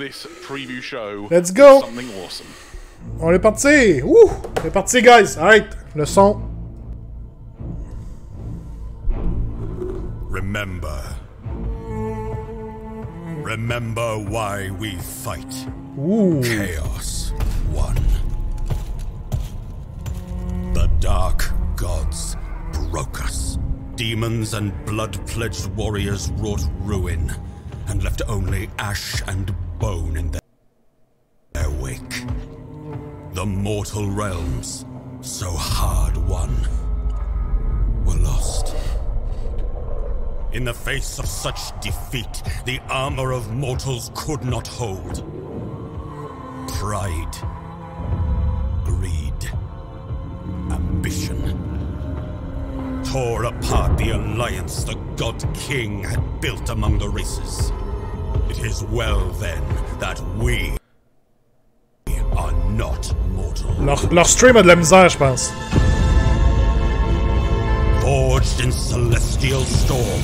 this preview show. Let's go. Something awesome. On est parti. Ouh, on est parti, guys. Arrête le son. Remember. Remember why we fight. Ooh. Chaos won. The dark gods broke us. Demons and blood-pledged warriors wrought ruin, and left only ash and bone in their wake. The mortal realms, so hard won, were lost. In the face of such defeat, the armor of mortals could not hold. Pride, greed, ambition tore apart the alliance the God King had built among the races. It is well then that we are not mortal. Leur stream a de la misère, je pense. Forged in celestial storm,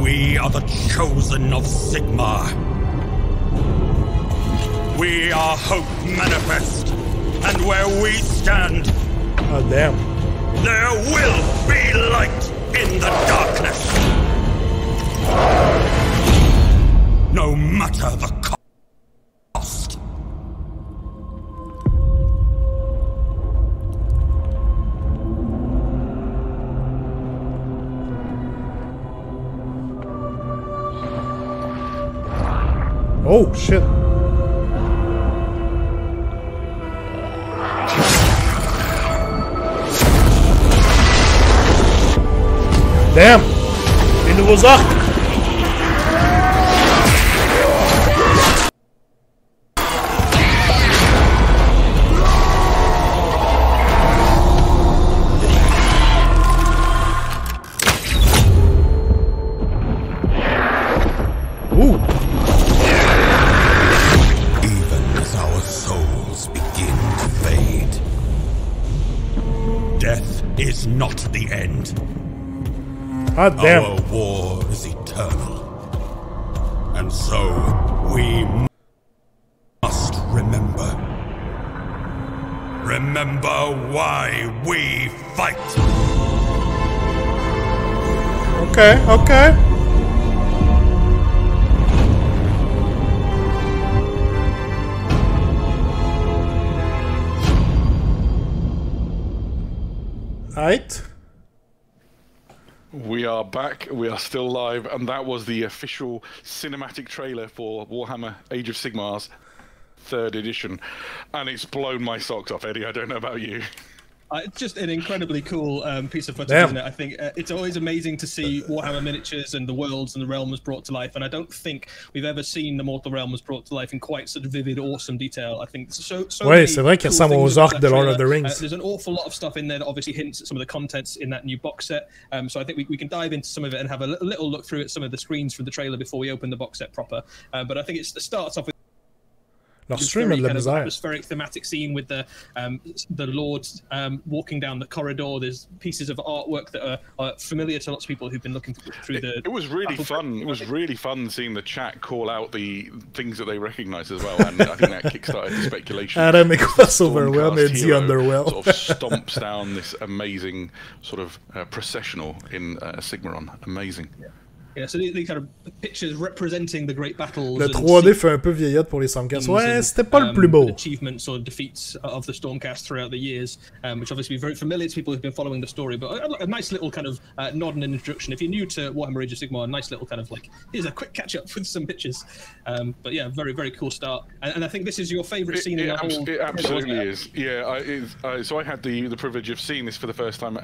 we are the chosen of Sigmar. We are hope manifest, and where we stand, Oh, damn. there will be light in the darkness. No matter the cost. Oh, shit. Damn! Les nouveaux orques! Ooh! Even as our souls begin to fade, death is not the end. Ah, damn. Our war is eternal. And so we must remember. Remember why we fight. Okay, okay. Right. We are back, we are still live, and that was the official cinematic trailer for Warhammer Age of Sigmar's 3rd edition. And it's blown my socks off, Eddie, I don't know about you. It's just an incredibly cool piece of footage, Damn. isn't it? I think it's always amazing to see Warhammer miniatures and the worlds and the realms brought to life, and I don't think we've ever seen the mortal realms brought to life in quite such vivid, awesome detail. I think so Ouais, c'est vrai qu'il ressemble aux orques de Lord of the Rings. There's an awful lot of stuff in there that obviously hints at some of the contents in that new box set, so I think we can dive into some of it and have a little look through at some of the screens from the trailer before we open the box set proper. But I think it starts off with Leur stream a de la kind of misère. atmospheric, thematic scene with the lords walking down the corridor. There's pieces of artwork that are familiar to lots of people who've been looking through the. It was really fun. It was really fun seeing the chat call out the things that they recognise as well, and I think that kickstarted the speculation. Adam est overwhelmed et dit Hero underwhelmed. sort of stomps down this amazing sort of processional in Sigmaron. Amazing. Yeah, so these kind of pictures representing the great battles. Le 3D fait un peu vieillotte pour les Stormcast. Ouais, c'était pas le plus beau. Achievements or defeats of the Stormcast throughout the years, which obviously be very familiar to people who've been following the story. But a nice little kind of nod and introduction. If you're new to Warhammer Age of Sigmar, a nice little kind of like, here's a quick catch up with some pictures. But yeah, very, very cool start. And I think this is your favourite scene in the whole. It absolutely is. Yeah, so I had the privilege of seeing this for the first time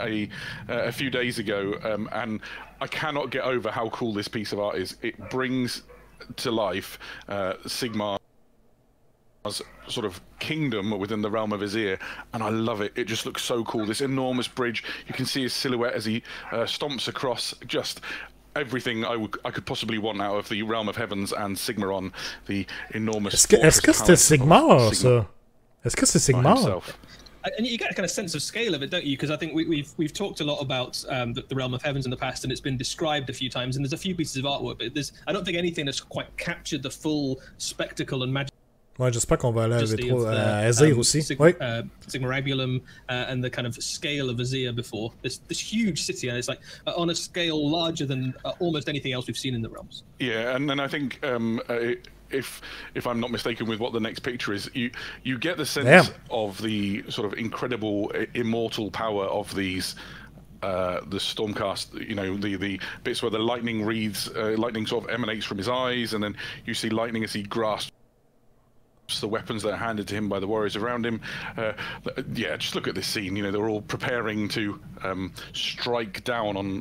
a few days ago, and I cannot get over how cool this piece of art is. It brings to life Sigmar's sort of kingdom within the realm of Azir, and I love it. It just looks so cool. This enormous bridge, you can see his silhouette as he stomps across. Just everything I could possibly want out of the realm of heavens and Sigmaron, the enormous. Est-ce que c'est Sigmar, ça? Est-ce que c'est Sigmar? And you get a kind of sense of scale of it, don't you? Because I think we've talked a lot about the Realm of Heavens in the past, and it's been described a few times. And there's a few pieces of artwork, but I don't think anything that's quite captured the full spectacle and magic. Ouais, j'espère qu'on va aller à Azir aussi. Sigmarabulum and the kind of scale of Azir before. This huge city, and it's like on a scale larger than almost anything else we've seen in the realms. Yeah, and then I think if I'm not mistaken with what the next picture is, you get the sense of the sort of incredible immortal power of these. The Stormcast, you know, the bits where the lightning lightning sort of emanates from his eyes, and then you see lightning as he grasps the weapons that are handed to him by the warriors around him. Yeah, just look at this scene. You know, they're all preparing to strike down on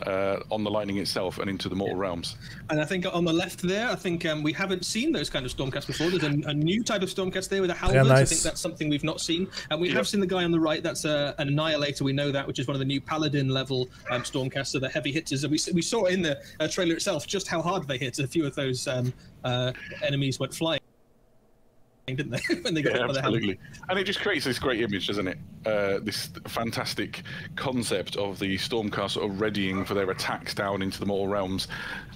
the lightning itself and into the mortal realms. And I think on the left there, I think we haven't seen those kind of Stormcasts before. There's a new type of Stormcast there with a halberd. Nice. I think that's something we've not seen. And we have seen the guy on the right. That's an Annihilator. We know that, which is one of the new Paladin level Stormcasts. So the heavy hitters. We saw in the trailer itself just how hard they hit. A few of those enemies went flying. Didn't they? When they got absolutely. And it just creates this great image, doesn't it? This fantastic concept of the Stormcast sort of readying for their attacks down into the mortal realms,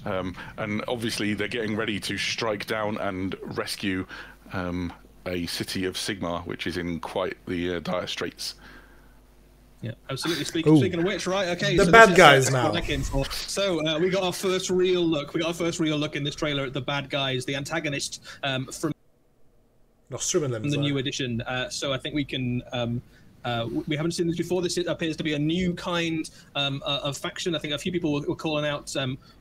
and obviously they're getting ready to strike down and rescue a city of Sigmar, which is in quite the dire straits. Yeah, absolutely. Speaking of which, right? Okay, the bad guys now. So we got our first real look. We got our first real look in this trailer at the bad guys, the antagonist from the new edition. So I think we can. We haven't seen this before. This appears to be a new kind of faction. I think a few people were calling out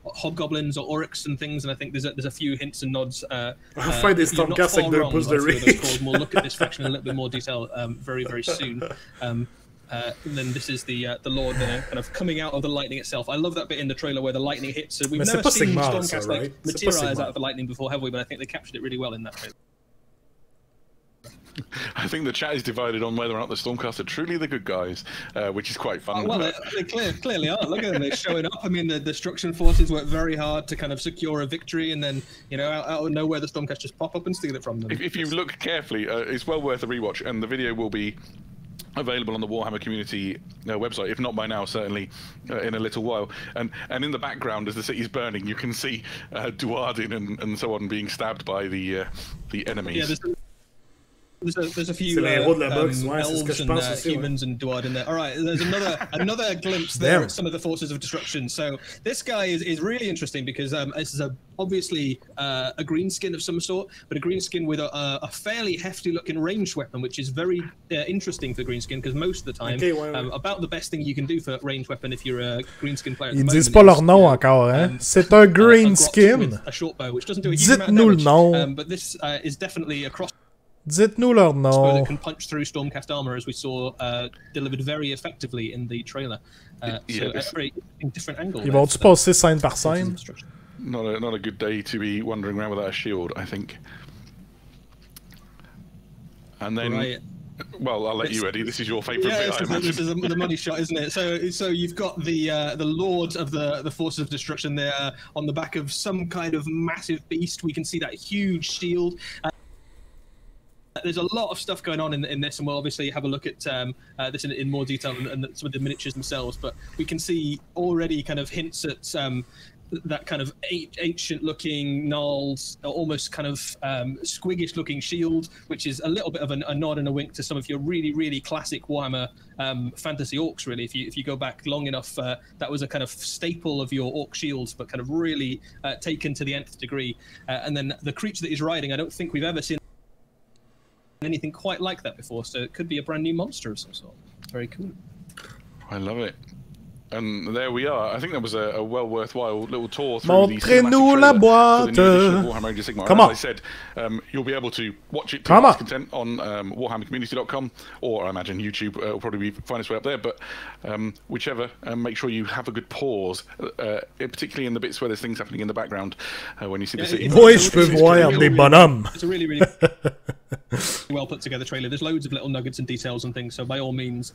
hobgoblins or orcs and things, and I think there's a few hints and nods. I'll find this Stormcast like the post the We'll look at this faction in a little bit more detail very, very soon. And then this is the Lord kind of coming out of the lightning itself. I love that bit in the trailer where the lightning hits. So we've never seen Stormcast like materialize out of the lightning before, have we? But I think they captured it really well in that trailer. I think the chat is divided on whether or not the Stormcast are truly the good guys, which is quite fun. Well, they clearly are. Look at them, they're showing up. I mean, the destruction forces work very hard to kind of secure a victory, and then, you know, out of nowhere, the Stormcast just pop up and steal it from them. If you look carefully, it's well worth a rewatch, and the video will be available on the Warhammer community website, if not by now, certainly in a little while. And in the background, as the city's burning, you can see Duardin and so on being stabbed by the enemies. Yeah, there's a few elves and humans and Duard in there. All right, there's another glimpse there at some of the forces of destruction. So this guy is really interesting because this is obviously a green skin of some sort, but a green skin with a fairly hefty looking ranged weapon, which is very interesting for green skin because most of the time, about the best thing you can do for ranged weapon if you're a green skin player. Ils disent pas leur nom encore, hein? C'est un green skin. A short bow, which doesn't do a huge amount of damage, but this is definitely a cross. Dites-nous leur nom. That can punch through Stormcast armor, as we saw delivered very effectively in the trailer. So at a very different angle. Ils vont-tu passer scène par scène? Not a good day to be wandering around without a shield, I think. And then, well, I'll let you, Eddie. This is your favourite bit. This is the money shot, isn't it? So you've got the Lord of the forces of destruction there on the back of some kind of massive beast. We can see that huge shield. There's a lot of stuff going on in this, and we'll obviously have a look at this in more detail and some of the miniatures themselves. But we can see already kind of hints at that kind of ancient-looking, gnarled, almost kind of squiggish-looking shield, which is a little bit of a nod and a wink to some of your really, really classic Warhammer fantasy orcs. Really, if you go back long enough, that was a kind of staple of your orc shields, but kind of really taken to the nth degree. And then the creature that he's riding, I don't think we've ever seen anything quite like that before, so it could be a brand new monster of some sort. Very cool. I love it. And there we are. I think that was a well worthwhile little tour through the cinematic la boîte. For the new edition of Warhammer Age of Sigmar. Come on. As I said, you'll be able to watch it to its content on warhammercommunity.com, or I imagine YouTube will probably find its way up there, but whichever, make sure you have a good pause, particularly in the bits where there's things happening in the background when you see the city. Oui, je peux voir des bonhommes. It's a really, really well put together trailer. There's loads of little nuggets and details and things, so by all means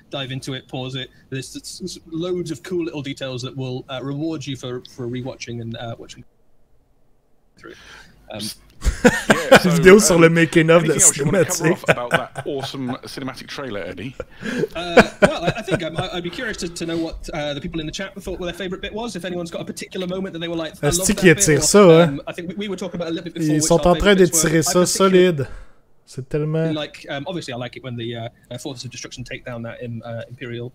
dive into it, pause it. There's loads of cool little details that will reward you for rewatching and watching through. Yeah, so, vidéo sur le making of de anything else you want to cover cinématique. off about that awesome cinematic trailer, Eddie? Well, I think I'd be curious to know what the people in the chat thought their favourite bit was. If anyone's got a particular moment that they were like, I love Asti that qui bit, étire or, ça, hein. I think we were talking about a little bit before. Ils which sont our en train favourite bits were. d'étirer ça solide. C'est tellement... Like, obviously, I like it when the Forces of Destruction take down that Imperial,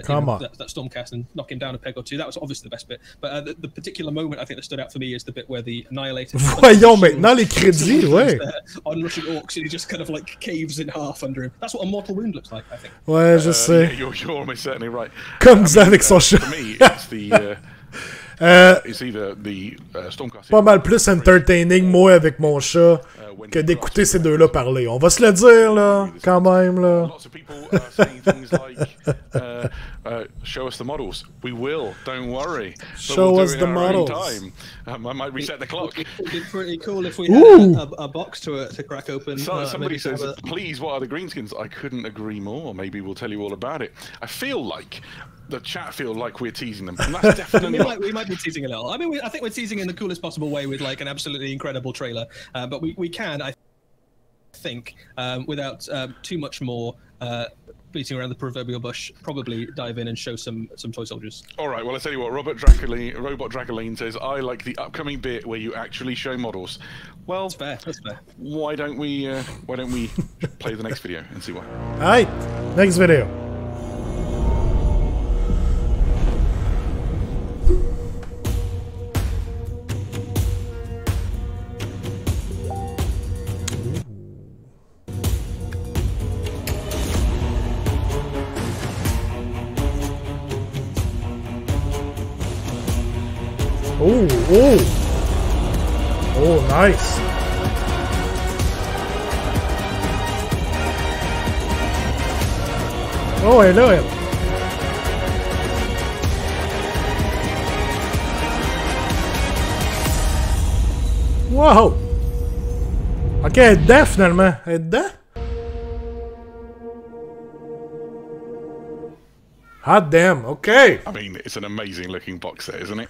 Come on. that Stormcast and knock him down a peg or two. That was obviously the best bit. But the particular moment I think that stood out for me is the bit where the Annihilator... Voyons maintenant les crédits, ouais. On Russian orcs, and he just kind of like caves in half under him. That's what a mortal wound looks like, I think. Ouais, je sais. Yeah, you're almost certainly right. Comme ça avec son chat. For me, it's the... it's either the Stormcast... Pas mal plus entertaining, moi, avec mon chat, que d'écouter ces deux-là parler. On va se le dire, là, quand même, là. Lots of people saying things like, show us the models. We will, don't worry. But Show we'll us do it the in our own models. time. I might reset the clock. It'd be pretty cool if we had a box to crack open. Somebody says, please, what are the greenskins? I couldn't agree more. Maybe we'll tell you all about it. I feel like the chat feel like we're teasing them, and that's definitely we might be teasing a little. I mean, I think we're teasing in the coolest possible way with like an absolutely incredible trailer, but we can, I think, without too much more beating around the proverbial bush, probably dive in and show some toy soldiers. All right, well, I'll tell you what, Robot Dragoline says, I like the upcoming bit where you actually show models. Well, That's fair, that's fair. why don't we play the next video and see why? Alright, next video. Oh, oh! Oh, nice! Oh, elle est là, elle! Wow! Ok, elle est dedans, finalement. Elle est dedans? Hot damn, okay! I mean, it's an amazing looking box set, isn't it?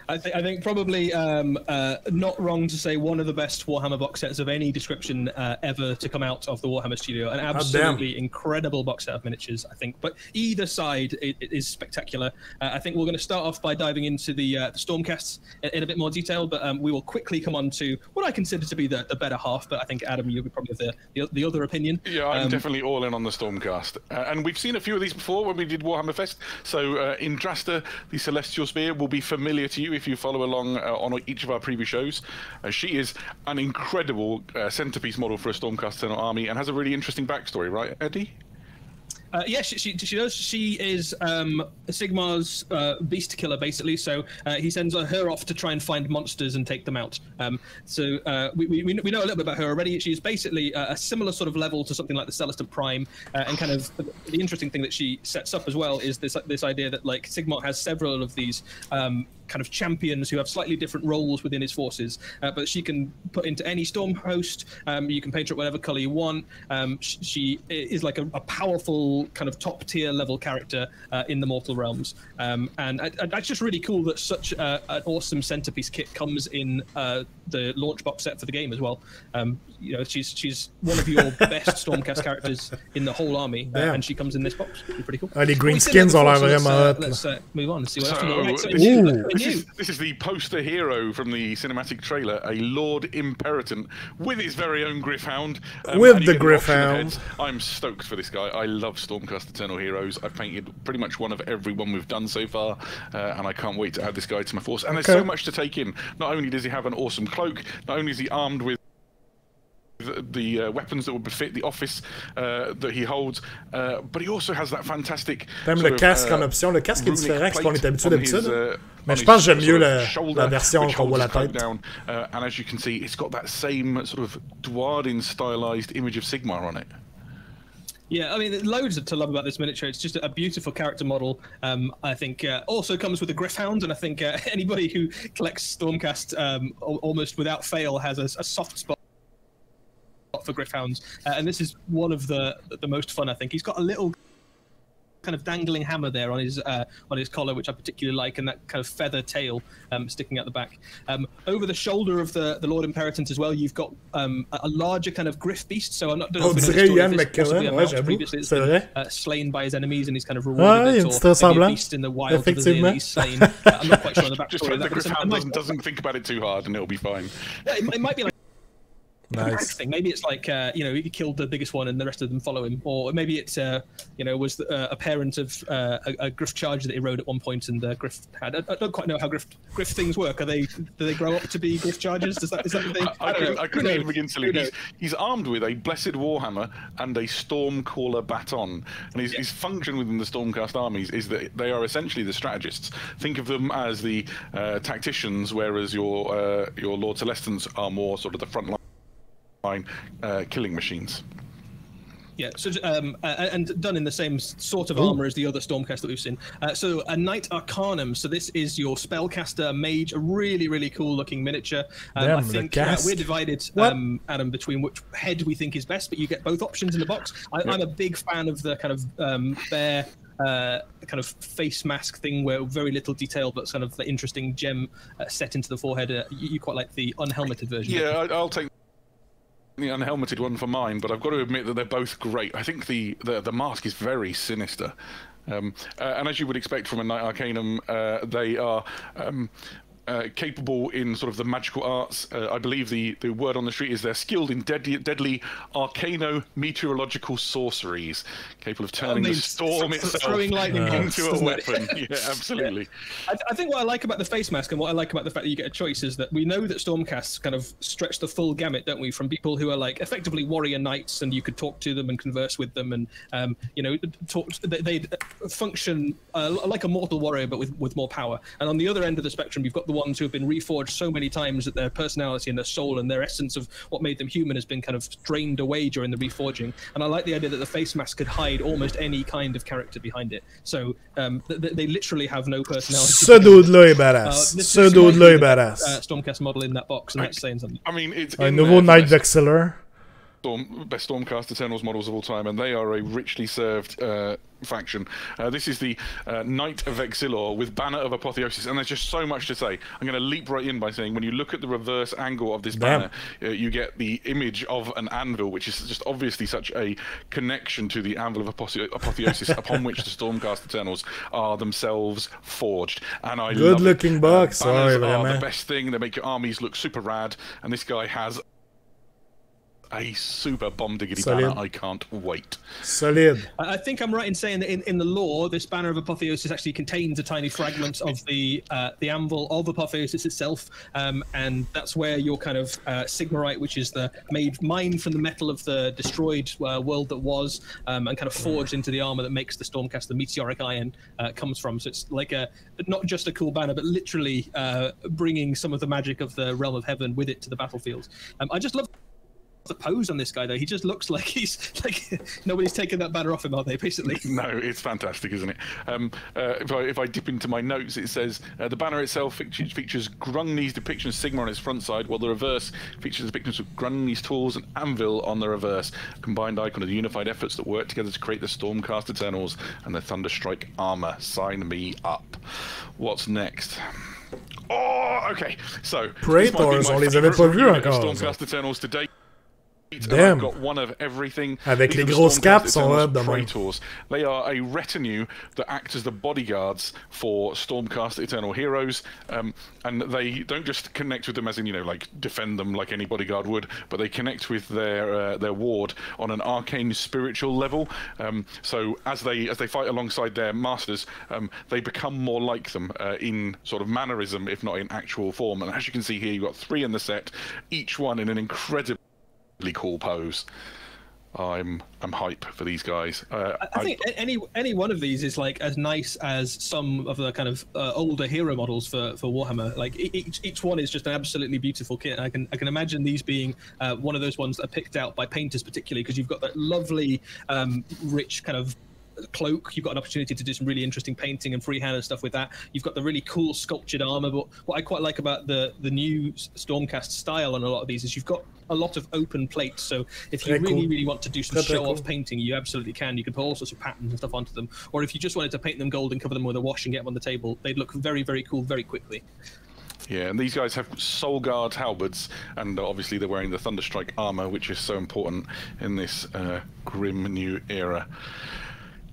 I think probably not wrong to say one of the best Warhammer box sets of any description ever to come out of the Warhammer studio. An absolutely incredible box set of miniatures, I think. But either side is spectacular. I think we're going to start off by diving into the Stormcasts in a bit more detail, but we will quickly come on to what I consider to be the better half. But I think, Adam, you'll be probably the other opinion. Yeah, I'm definitely all in on the Stormcast. And we've seen a few of these before when we did Warhammer Fest. So in Drasta, the Celestial Spear will be familiar to you if you follow along on each of our previous shows. She is an incredible centerpiece model for a Stormcast army and has a really interesting backstory, right, Eddie? Yeah, she does. She is Sigmar's beast killer, basically. So he sends her off to try and find monsters and take them out. So we know a little bit about her already. She's basically a similar sort of level to something like the Celestin Prime, and kind of the interesting thing that she sets up as well is this idea that like Sigmar has several of these kind of champions who have slightly different roles within his forces, but she can put into any storm host. You can paint her whatever color you want. She is like a powerful kind of top tier level character in the Mortal Realms, and it's just really cool that such an awesome centerpiece kit comes in the launch box set for the game as well. You know, she's one of your best Stormcast characters in the whole army, and she comes in this box. It's pretty cool. Les green skins ont l'air vraiment hot. Let's move on and see what else we got. This is the poster hero from the cinematic trailer, a Lord Imperatant with his very own Griff Hound. With the Griff Hound. I'm stoked for this guy. I love Stormcast Eternal Heroes. I've painted pretty much one of every one we've done so far, and I can't wait to add this guy to my force. And there's so much to take in. Not only does he have an awesome cloak, not only is he armed with the weapons that would befit the office that he holds, but he also has that fantastic. Même le casque en option, le casque est différent que ce qu'on est habitué d'habitude. Mais je pense que j'aime mieux la version qu'on voit la tête. And as you can see, it's got that same sort of Dwarden stylized image of Sigmar on it. Yeah, I mean, there's loads to love about this miniature. It's just a beautiful character model. I think also comes with a Griff Hound, and I think anybody who collects Stormcast almost without fail has a soft spot for Griff Hounds, and this is one of the most fun. I think he's got a little kind of dangling hammer there on his collar, which I particularly like, and that kind of feather tail sticking out the back. Over the shoulder of the Lord Imperatant as well, you've got a larger kind of Griff beast. So I'm not On dirait Ian McKellen, ouais, j'avoue, c'est vrai. Slain by his enemies, and he's kind of rewarded it, or maybe a beast in the wild of the he's slain. I'm not quite sure on the backstory. Just hope the Griff Hound doesn't think about it too hard, and it'll be fine. Yeah, it might be like Nice. thing. Maybe it's like he killed the biggest one and the rest of them follow him, or maybe it's was a parent of a Griff charger that he rode at one point, and Griff had. I don't quite know how Griff things work. Do they grow up to be Griff chargers? Is that the thing? I couldn't even begin to leave. He's armed with a blessed warhammer and a Stormcaller baton, and his function within the Stormcast armies is that they are essentially the strategists. Think of them as the tacticians, whereas your Lord Celestins are more sort of the front line killing machines. Yeah, so and done in the same sort of armor as the other Stormcast that we've seen. So a Knight Arcanum. So this is your spellcaster mage, a really, really cool looking miniature. I think we're divided, Adam, between which head we think is best, but you get both options in the box. I'm a big fan of the kind of bare kind of face mask thing where very little detail, but kind of the interesting gem set into the forehead. You quite like the unhelmeted version. Yeah, I'll take the unhelmeted one for mine, but I've got to admit that they're both great. I think the mask is very sinister, and as you would expect from a Knight Arcanum, they are capable in sort of the magical arts. I believe the word on the street is they're skilled in deadly arcano-meteorological sorceries, capable of turning the storm itself into a weapon. Yeah, absolutely. Yeah. I think what I like about the face mask and what I like about the fact that you get a choice is that we know that Stormcasts kind of stretch the full gamut, don't we? From people who are like effectively warrior knights, and you could talk to them and converse with them, and they function like a mortal warrior, but with more power. And on the other end of the spectrum, you've got the ones who have been reforged so many times that their personality and their soul and their essence of what made them human has been kind of drained away during the reforging. And I like the idea that the face mask could hide almost any kind of character behind it. So they literally have no personality. Ce dude-là est badass. Ce dude-là est badass. Stormcast model in that box, and that's saying something. I mean, it's un nouveau Knight Vexillor. Best Stormcast Eternals models of all time, and they are a richly served faction. This is the Knight of Exilor with Banner of Apotheosis, and there's just so much to say. I'm going to leap right in by saying, when you look at the reverse angle of this banner, you get the image of an anvil, which is just obviously such a connection to the Anvil of Apotheosis, upon which the Stormcast Eternals are themselves forged. And I love good-looking box. Banners are the best thing. They make your armies look super rad, and this guy has a super bomb diggity banner. I can't wait. Solid. I think I'm right in saying that in the lore, this Banner of Apotheosis actually contains a tiny fragment of the Anvil of Apotheosis itself, and that's where your kind of Sigmarite, which is the mined from the metal of the destroyed world that was, and kind of forged into the armor that makes the Stormcast the meteoric iron, comes from. So it's like not just a cool banner, but literally bringing some of the magic of the realm of heaven with it to the battlefield. I just love the pose on this guy, though. He just looks like he's like nobody's taken that banner off him, are they? Basically. No, it's fantastic, isn't it? If I dip into my notes, it says the banner itself features Grungni's depiction of Sigmar on its front side, while the reverse features depictions of Grungni's tools and anvil on the reverse, a combined icon of the unified efforts that work together to create the Stormcast Eternals and the Thunderstrike armor. Sign me up. What's next? Oh, okay. So Praetors, on les avait pas vus encore. Stormcast Eternals to date. Damn. I've got one of everything. Avec les grosses capes sont hot de même. They are a retinue that act as the bodyguards for Stormcast Eternal heroes, and they don't just connect with them as in, like defend them like any bodyguard would, but they connect with their ward on an arcane spiritual level. So as they fight alongside their masters, they become more like them in sort of mannerism, if not in actual form. And as you can see here, you've got 3 in the set, each one in an incredibly cool pose. I'm hype for these guys. I think any one of these is like as nice as some of the kind of older hero models for Warhammer. Like each one is just an absolutely beautiful kit. I can imagine these being one of those ones that are picked out by painters particularly, because you've got that lovely rich kind of cloak. You've got an opportunity to do some really interesting painting and freehand and stuff with that. You've got the really cool sculptured armor, but what I quite like about the new Stormcast style on a lot of these is you've got a lot of open plates. So if you really want to do some show-off painting, you absolutely can. You can put all sorts of patterns and stuff onto them. Or if you just wanted to paint them gold and cover them with a wash and get them on the table, they'd look very, very cool very quickly. Yeah, and these guys have Soul Guard halberds, and obviously they're wearing the Thunderstrike armor, which is so important in this grim new era.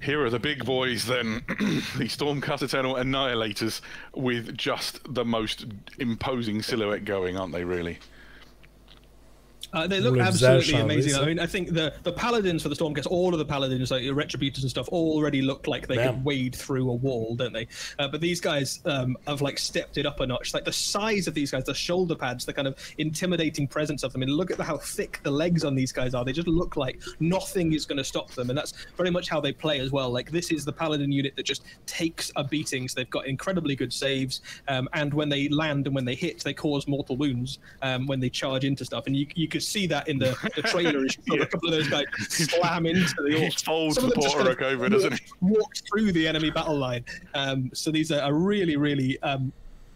Here are the big boys then, the Stormcast Eternal Annihilators, with just the most imposing silhouette going, aren't they, really? They look absolutely amazing. I mean, I think the paladins for the Stormcast, all of the paladins, like Retributors and stuff, already look like they could wade through a wall, don't they? But these guys have like stepped it up a notch. Like the size of these guys, the shoulder pads, the kind of intimidating presence of them. And look at how thick the legs on these guys are. They just look like nothing is going to stop them. And that's very much how they play as well. Like this is the paladin unit that just takes a beating. So they've got incredibly good saves. And when they land and when they hit, they cause mortal wounds when they charge into stuff. And you could see that in the trailer. A couple of those guys slam into the orcs. He folds the Portoric over, doesn't he? Walk through the enemy battle line. So these are a really, really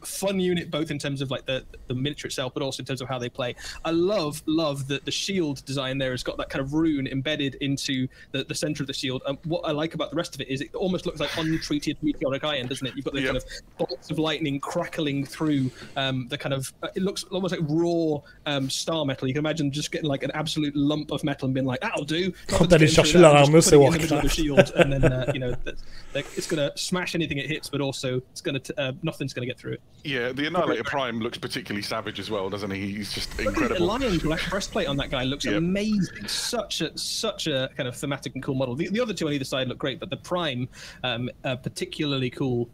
fun unit, both in terms of like the miniature itself, but also in terms of how they play. I love that the shield design there has got that kind of rune embedded into the center of the shield. What I like about the rest of it is it almost looks like untreated meteoric iron, doesn't it? You've got the kind of bolts of lightning crackling through the kind of it looks almost like raw star metal. You can imagine just getting like an absolute lump of metal and being like, that'll do. D'aller chercher leur armure, c'est Warcraft. And then you know it's going to smash anything it hits, but also it's going to nothing's going to get through it. Yeah, the Annihilator Prime looks particularly savage as well, doesn't he? He's just incredible. The lion black breastplate on that guy looks amazing. Such a kind of thematic and cool model. The other two on either side look great, but the Prime, particularly cool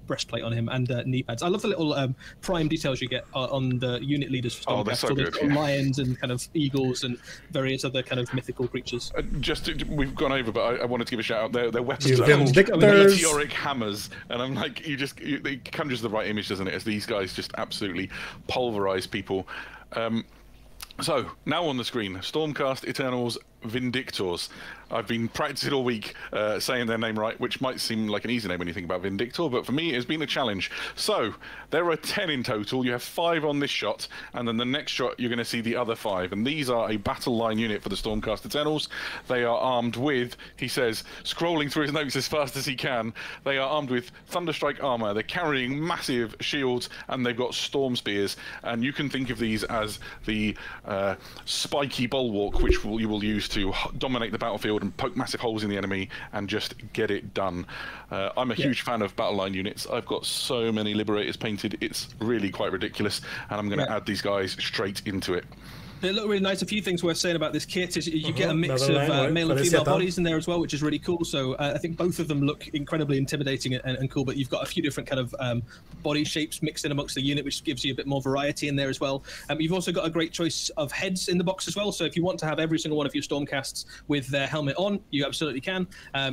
breastplate on him and knee pads. I love the little Prime details you get on the unit leaders for Stormcast. They're so good. Lions and kind of eagles and various other kind of mythical creatures. We've gone over, but I wanted to give a shout out. Their weapons are meteoric hammers, and I'm like, it conjures the right image, doesn't it? As these guys just absolutely pulverize people. So, now on the screen, Stormcast Eternals Vindictors. I've been practicing all week saying their name right, which might seem like an easy name when you think about Vindictor, but for me it's been a challenge. So, there are 10 in total. You have 5 on this shot, and then the next shot you're going to see the other 5. And these are a battle line unit for the Stormcast Eternals. They are armed with, he says, scrolling through his notes as fast as he can, they are armed with Thunderstrike armor. They're carrying massive shields, and they've got storm spears. And you can think of these as the spiky bulwark, which you will use to dominate the battlefield and poke massive holes in the enemy and just get it done. I'm a huge fan of battle line units. I've got so many Liberators painted, it's really quite ridiculous, and I'm going to add these guys straight into it. They look really nice. A few things worth saying about this kit is you get a mix of male and female bodies in there as well, which is really cool. So I think both of them look incredibly intimidating and cool, but you've got a few different kind of body shapes mixed in amongst the unit, which gives you a bit more variety in there as well. You've also got a great choice of heads in the box as well. So if you want to have every single one of your Stormcasts with their helmet on, you absolutely can.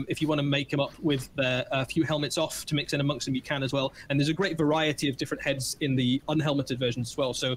If you want to make them up with a few helmets off to mix in amongst them, you can as well. And there's a great variety of different heads in the unhelmeted versions as well. So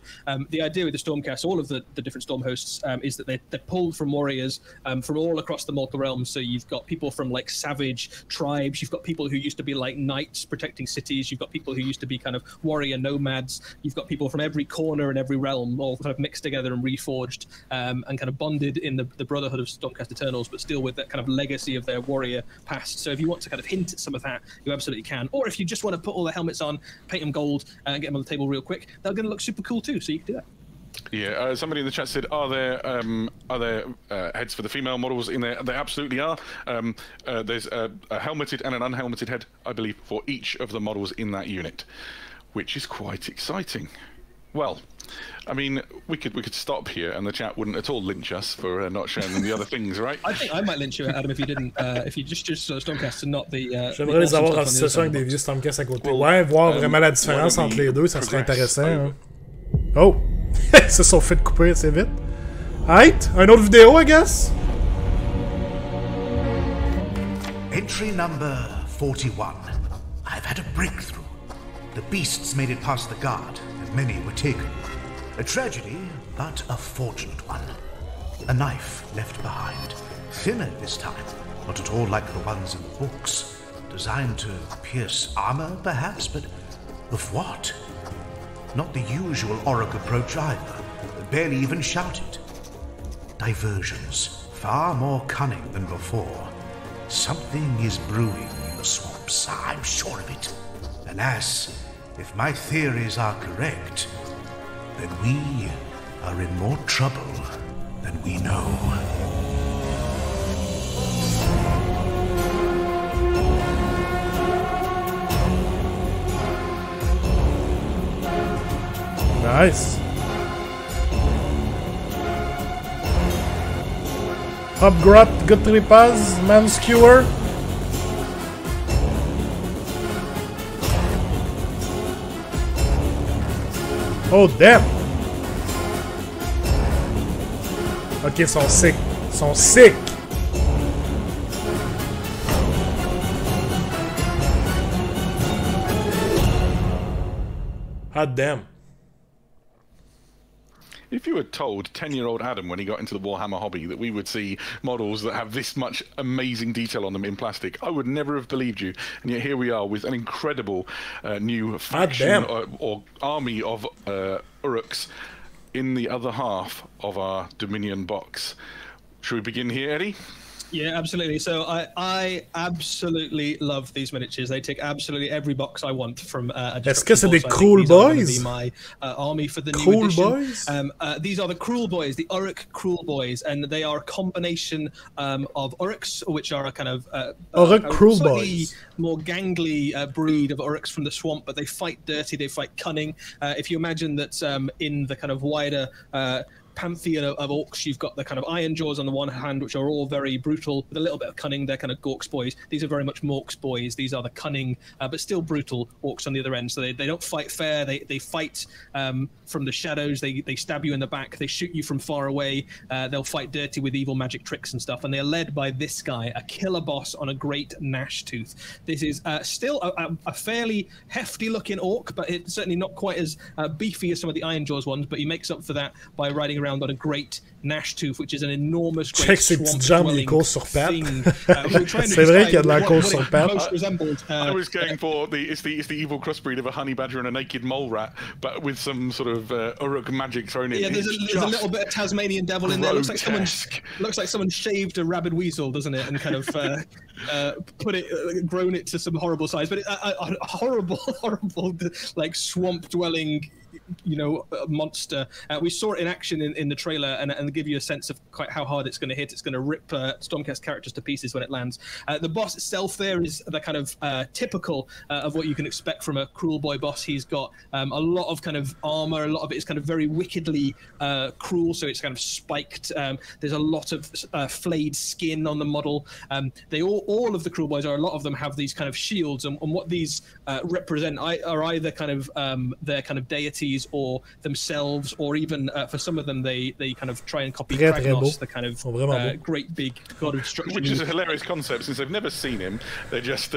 the idea with the Stormcast, all of the different Storm hosts, is that they're pulled from warriors from all across the mortal realms. So you've got people from like savage tribes, you've got people who used to be like knights protecting cities, you've got people who used to be kind of warrior nomads, you've got people from every corner and every realm all kind of mixed together and reforged and kind of bonded in the brotherhood of Stormcast Eternals, but still with that kind of legacy of their warrior past. So if you want to kind of hint at some of that, you absolutely can. Or if you just want to put all the helmets on, paint them gold and get them on the table real quick, they're going to look super cool too, so you can do that. Yeah, somebody in the chat said, are there heads for the female models in there? There absolutely are. There's a helmeted and an unhelmeted head, I believe, for each of the models in that unit, which is quite exciting. Well, I mean, we could stop here, and the chat wouldn't at all lynch us for not showing them the other things, right? I think I might lynch you, Adam, if you didn't. If you just Stormcast and not the. J'aimerais les avoir en situation avec des vieux Stormcast à côté. Ouais, voir vraiment la différence entre les deux, ça serait intéressant. Hein. Oh! Ils se sont fait couper assez vite. Alright, une autre vidéo, I guess? Entry number 41. I've had a breakthrough. The beasts made it past the guard, and many were taken. A tragedy, but a fortunate one. A knife left behind. Thinner this time, not at all like the ones in the books. Designed to pierce armor, perhaps, but of what? Not the usual Auric approach either. Barely even shouted. diversions, far more cunning than before. Something is brewing in the swamps, I'm sure of it. And if my theories are correct, then we are in more trouble than we know. Nice. Upgrot, Gutripaz, Manskewer. Oh damn! Ok, ils sont sick. Ils sont sick! Hot damn. If you had told 10-year-old Adam when he got into the Warhammer hobby that we would see models that have this much amazing detail on them in plastic, I would never have believed you. And yet here we are with an incredible new faction or army of Uruks in the other half of our Dominion box. Should we begin here, Eddie? Yeah, absolutely. So I absolutely love these miniatures. They tick absolutely every box I want from a Est-ce que c'est des Cruel Boys? My army for the new Cruel edition. Boys? These are the Cruel Boys, the Uruk Cruel Boys, and they are a combination of Uruks, which are a kind of Uruk Cruel Boys, more gangly breed of Uruks from the swamp, but they fight dirty, they fight cunning. If you imagine that in the kind of wider pantheon of orcs, you've got the kind of Iron Jaws on the one hand, which are all very brutal with a little bit of cunning. They're kind of Gork's boys. These are very much Mork's boys. These are the cunning but still brutal orcs on the other end. So they don't fight fair. They fight from the shadows. They stab you in the back. They shoot you from far away. They'll fight dirty with evil magic tricks and stuff. And they're led by this guy, a killer boss on a great gnash tooth. This is still a fairly hefty looking orc, but it's certainly not quite as beefy as some of the Iron Jaws ones, but he makes up for that by riding around on a great gnash tooth, which is an enormous Check ses petites jambes, il court sur pattes. C'est vrai qu'il y a de la course sur pattes. I was going for it's the evil crossbreed of a honey badger and a naked mole rat, but with some sort of Uruk magic thrown in. Yeah, there's a little bit of Tasmanian devil in there. Looks like someone shaved a rabid weasel, doesn't it? And kind of grown it to some horrible size. But a horrible, like swamp dwelling, monster. We saw it in action in the trailer, and give you a sense of quite how hard it's going to hit. It's going to rip Stormcast characters to pieces when it lands. The boss itself there is the kind of typical of what you can expect from a Cruel Boy boss. He's got a lot of kind of armor. A lot of it is kind of very wickedly cruel, so it's kind of spiked. There's a lot of flayed skin on the model. All of the Cruel Boys, or a lot of them, have these kind of shields, and what these represent are either kind of their kind of deities or themselves, or even for some of them they kind of try and copy Kragnos, the kind of great big god of destruction. Which is a hilarious concept, since they've never seen him. They're just,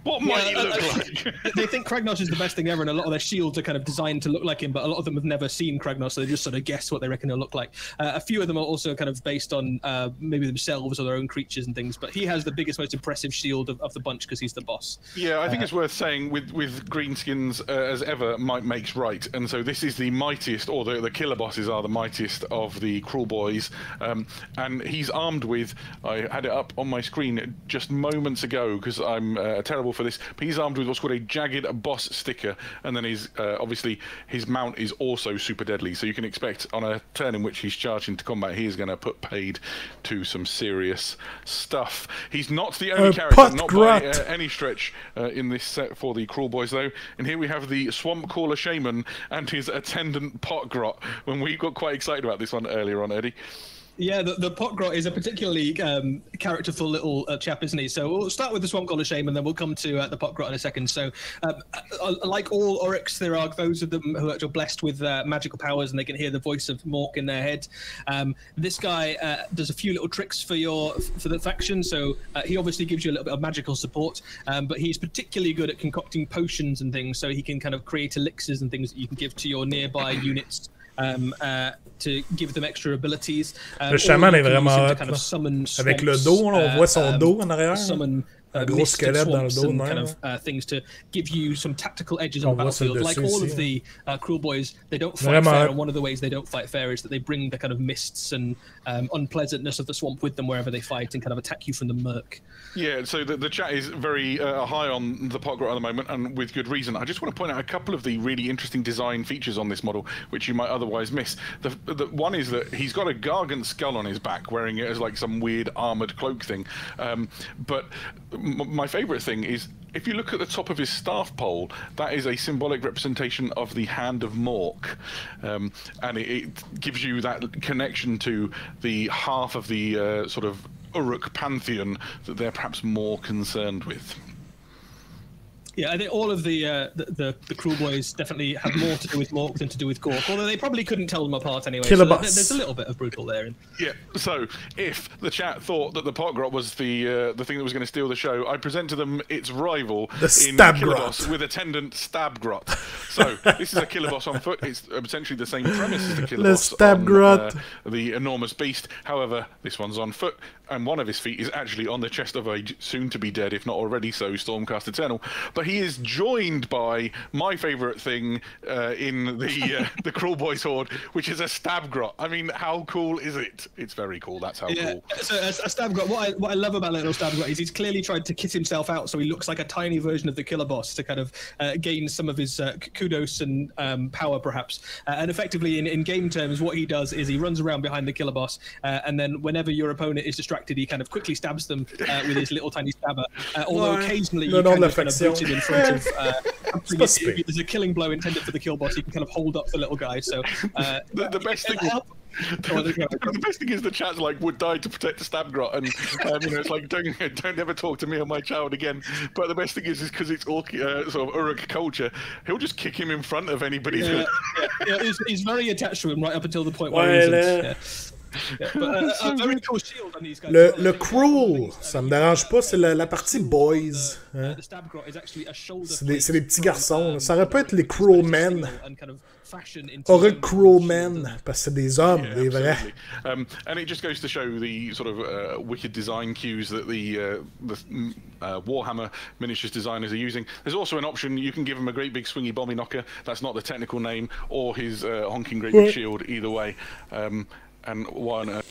what might he look like? They think Kragnos is the best thing ever, and a lot of their shields are kind of designed to look like him, but a lot of them have never seen Kragnos, so they just sort of guess what they reckon he'll look like. A few of them are also kind of based on maybe themselves or their own creatures and things, but he has the biggest, most impressive shield of the bunch because he's the boss. Yeah, I think it's worth saying with greenskins, as ever, might makes right, and so this is the mightiest, or the killer bosses are the mightiest of the Cruel Boys, and he's armed with, I had it up on my screen just moments ago because I'm terrible for this, but he's armed with what's called a jagged boss sticker, and then his obviously his mount is also super deadly, so you can expect on a turn in which he's charged into combat, he is going to put paid to some serious stuff. He's not the only character, not by any stretch, in this set for the Cruel Boys though, and here we have the Swamp Caller Shaman and his attendant Potgrot, when we got quite excited about this one earlier on, Eddie. Yeah, the Potgrot is a particularly characterful little chap, isn't he? So we'll start with the Swamp Caller Shaman, and then we'll come to the Potgrot in a second. So, like all Uruks, there are those of them who are blessed with magical powers, and they can hear the voice of Mork in their head. This guy does a few little tricks for the faction. So he obviously gives you a little bit of magical support, but he's particularly good at concocting potions and things. So he can kind of create elixirs and things that you can give to your nearby units. To give them extra abilities. Le chaman est vraiment hot, kind of avec le dos, on voit son dos en arrière. Summon mist and swamps and kind of things to give you some tactical edges on the battlefield. Like all of the Cruel Boys, they don't fight fair, and one of the ways they don't fight fair is that they bring the kind of mists and unpleasantness of the swamp with them wherever they fight and kind of attack you from the murk. Yeah, so the chat is very high on the Potgrot at the moment, and with good reason. I just want to point out a couple of the really interesting design features on this model, which you might otherwise miss. The one is that he's got a gargant skull on his back, wearing it as like some weird armoured cloak thing. But my favourite thing is, if you look at the top of his staff pole, that is a symbolic representation of the Hand of Mork, and it gives you that connection to the half of the sort of Uruk pantheon that they're perhaps more concerned with. Yeah, I think all of the Cruel Boys definitely have more to do with Mork than to do with Gork, although they probably couldn't tell them apart anyway. So there's a little bit of brutal there. Yeah, so if the chat thought that the Potgrot was the thing that was going to steal the show, I present to them its rival in Killerboss with attendant Stabgrot. So this is a Killerboss on foot. It's essentially the same premise as the Killerboss on the enormous beast. However, this one's on foot, and one of his feet is actually on the chest of a soon-to-be-dead, if not already so, Stormcast Eternal. But he is joined by my favourite thing in the Cruel Boys horde, which is a Stabgrot. I mean, how cool is it? It's very cool. That's how cool. So a Stabgrot, what I love about little Stabgrot is he's clearly tried to kit himself out so he looks like a tiny version of the Killer Boss to kind of gain some of his kudos and power, perhaps. And effectively, in game terms, what he does is he runs around behind the Killer Boss, and then whenever your opponent is distracted, he kind of quickly stabs them with his little tiny stabber. Although occasionally you kind of boot him in front of. There's a killing blow intended for the kill boss. You can kind of hold up the little guy. So the best thing. The best thing is the chat's like would die to protect the Stabgrot, and you know, it's like don't ever talk to me or my child again. But the best thing is because it's all sort of Uruk culture, he'll just kick him in front of anybody. He's very attached to him right up until the point where he isn't. Le cruel, ça me dérange pas, c'est la partie boys. Hein? C'est des petits garçons. Ça aurait pu être les cruel men. Uruk cruel men, parce que c'est des hommes, des vrais. And it just goes to show the sort of wicked design cues that the Warhammer miniatures designers are using. There's also an option, you can give him a great big swingy bomby knocker. That's not the technical name, or his honking great big shield, either way. And one.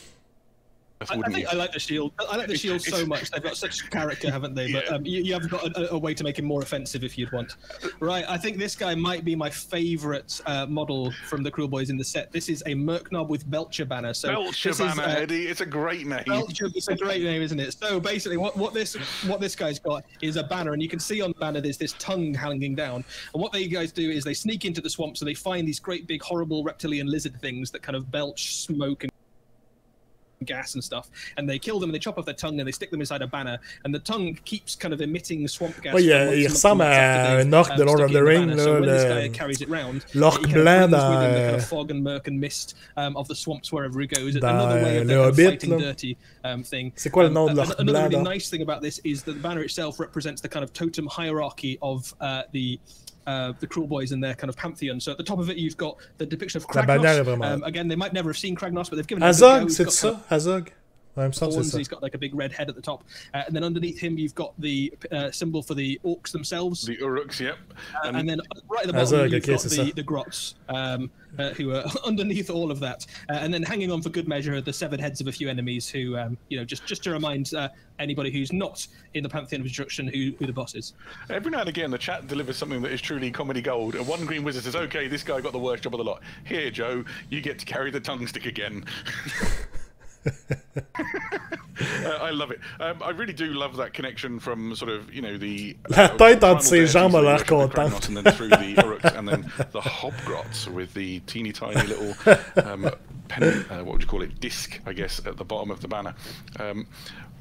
I like the shield. I like the shield so much. They've got such character, haven't they? But you have got a way to make him more offensive if you'd want. Right, I think this guy might be my favourite model from the Cruel Boys in the set. This is a Merknob with Belcher banner. So Belcher banner, Eddie. It's a great name. Belcher, it's a great name, isn't it? So basically, what this guy's got is a banner, and you can see on the banner there's this tongue hanging down. And what they guys do is they sneak into the swamp, so they find these great big horrible reptilian lizard things that kind of belch smoke and gas and stuff, and they kill them and they chop off their tongue and they stick them inside a banner, and the tongue keeps kind of emitting swamp gas. Il ressemble à un orc de Lord of the Rings, so when this guy carries it round, l'orc blanc dans the kind of fog and murk and mist of the swamps wherever he goes. Another way of them fighting dirty thing. C'est quoi le nom de l'orc blanc? Another really nice thing about this is that the banner itself represents the kind of totem hierarchy of the Cruel Boys and their kind of pantheon. So at the top of it, you've got the depiction of Kragnos. Again, they might never have seen Kragnos, but they've given Azog, c'est ça? Azog? He's got like a big red head at the top, and then underneath him you've got the symbol for the orcs themselves, the Uruks, yep. And then right at the bottom you've got the Grots, who are underneath all of that, and then hanging on for good measure are the severed heads of a few enemies who, you know, just to remind anybody who's not in the Pantheon of Destruction who the boss is. Every now and again the chat delivers something that is truly comedy gold, and one green wizard says, okay, this guy got the worst job of the lot. Here, Joe, you get to carry the tongue stick again. I love it. I really do love that connection from sort of, you know, the la tête entre ses jambes a l'air contente, and then through the Uruks, and then the Hobgrots with the teeny tiny little what would you call it, disc, I guess, at the bottom of the banner.